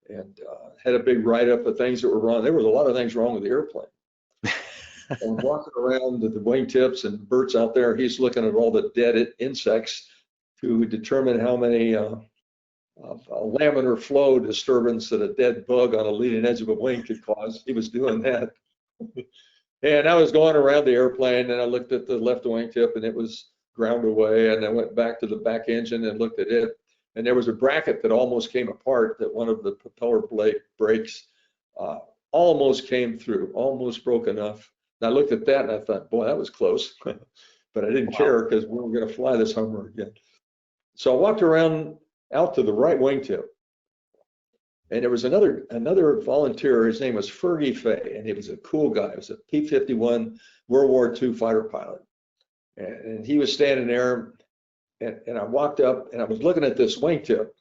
and had a big write-up of things that were wrong. There was a lot of things wrong with the airplane. And walking around the wingtips, and Bert's out there, he's looking at all the dead insects to determine how many a laminar flow disturbance that a dead bug on a leading edge of a wing could cause. He was doing that. And I was going around the airplane, and I looked at the left wingtip, and it was ground away. And I went back to the back engine and looked at it, and there was a bracket that almost came apart, that one of the propeller brakes almost came through, almost broke enough. And I looked at that and I thought, boy, that was close. but I didn't care because we were going to fly this Hummer again. So I walked around out to the right wingtip, and there was another volunteer. His name was Fergie Fay, and he was a cool guy. He was a P-51 World War II fighter pilot, and he was standing there. And I walked up, and I was looking at this wingtip,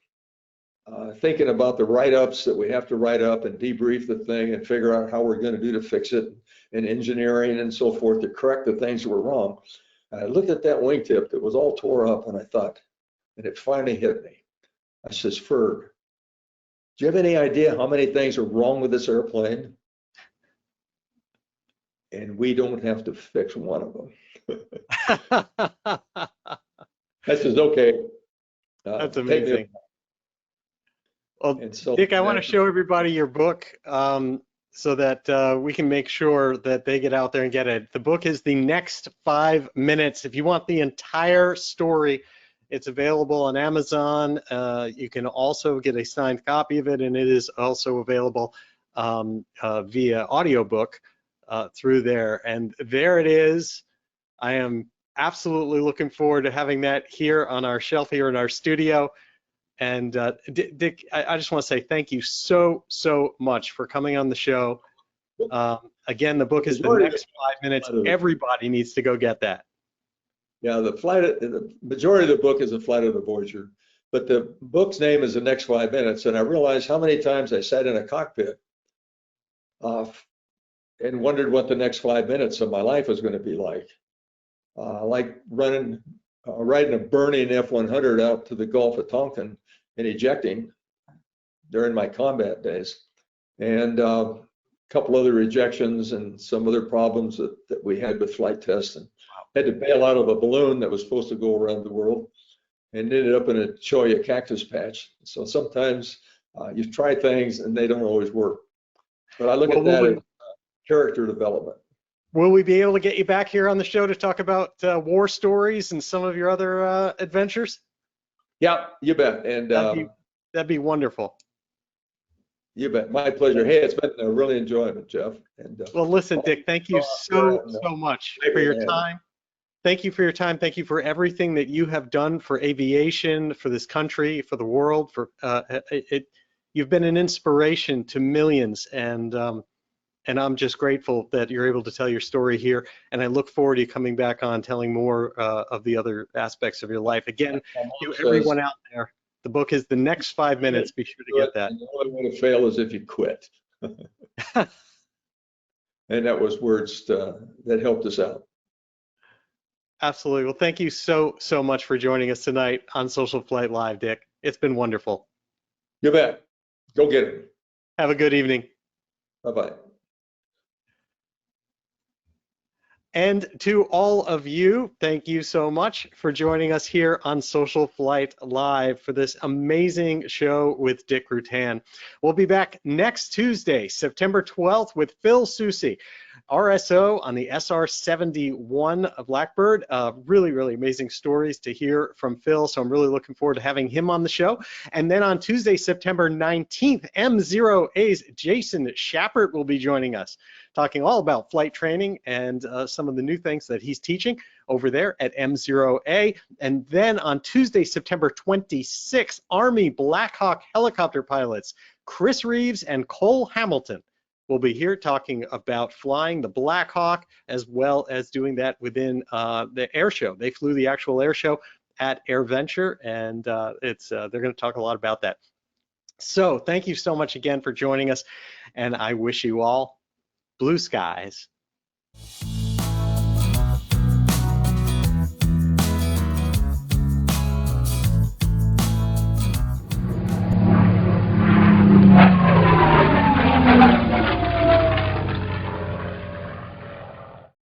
thinking about the write-ups that we have to write up and debrief the thing and figure out how we're going to do to fix it, and engineering and so forth to correct the things that were wrong. And I looked at that wingtip that was all tore up, and I thought, and it finally hit me. I says, Ferg, do you have any idea how many things are wrong with this airplane? And we don't have to fix one of them. I says, okay. That's amazing. Well, so, Dick, I want to show everybody your book so that we can make sure that they get out there and get it. The book is The Next 5 Minutes. If you want the entire story, it's available on Amazon. You can also get a signed copy of it, and it is also available via audiobook through there. And there it is. I am absolutely looking forward to having that here on our shelf here in our studio. And Dick, I just want to say thank you so much for coming on the show. Again, the book is The Next 5 Minutes. Everybody needs to go get that. Yeah, the majority of the book is a flight of the Voyager, but the book's name is The Next 5 Minutes. And I realized how many times I sat in a cockpit and wondered what the next 5 minutes of my life was going to be like riding a burning F-100 out to the Gulf of Tonkin and ejecting during my combat days, and a couple other ejections and some other problems that we had with flight tests, and had to bail out of a balloon that was supposed to go around the world and ended up in a cholla cactus patch. So sometimes you try things and they don't always work. But I look at that as character development. Will we be able to get you back here on the show to talk about war stories and some of your other adventures? Yeah, you bet. And that'd be wonderful. You bet. My pleasure. Hey, it's been a really enjoyment, Jeff. And well, listen, Dick, thank you so much for your time. Thank you for your time. Thank you for everything that you have done for aviation, for this country, for the world. For you've been an inspiration to millions, and I'm just grateful that you're able to tell your story here. And I look forward to you coming back on telling more of the other aspects of your life. Again, to everyone out there, the book is The Next 5 Minutes. Be sure to get that. And the only way to fail is if you quit. And that was words that helped us out. Absolutely. Well, thank you so much for joining us tonight on Social Flight Live, Dick. It's been wonderful. You bet. Go get it. Have a good evening. Bye-bye. And to all of you, thank you so much for joining us here on Social Flight Live for this amazing show with Dick Rutan. We'll be back next Tuesday, September 12th, with Phil Soucy, RSO on the SR-71 Blackbird. Really amazing stories to hear from Phil, so I'm really looking forward to having him on the show. And then on Tuesday, September 19th, M0A's Jason Schappert will be joining us, talking all about flight training and some of the new things that he's teaching over there at M0A. And then on Tuesday, September 26th, Army Black Hawk helicopter pilots Chris Reeves and Cole Hamilton will be here talking about flying the Black Hawk, as well as doing that within the air show. They flew the actual air show at AirVenture, and they're going to talk a lot about that. So thank you so much again for joining us, and I wish you all blue skies.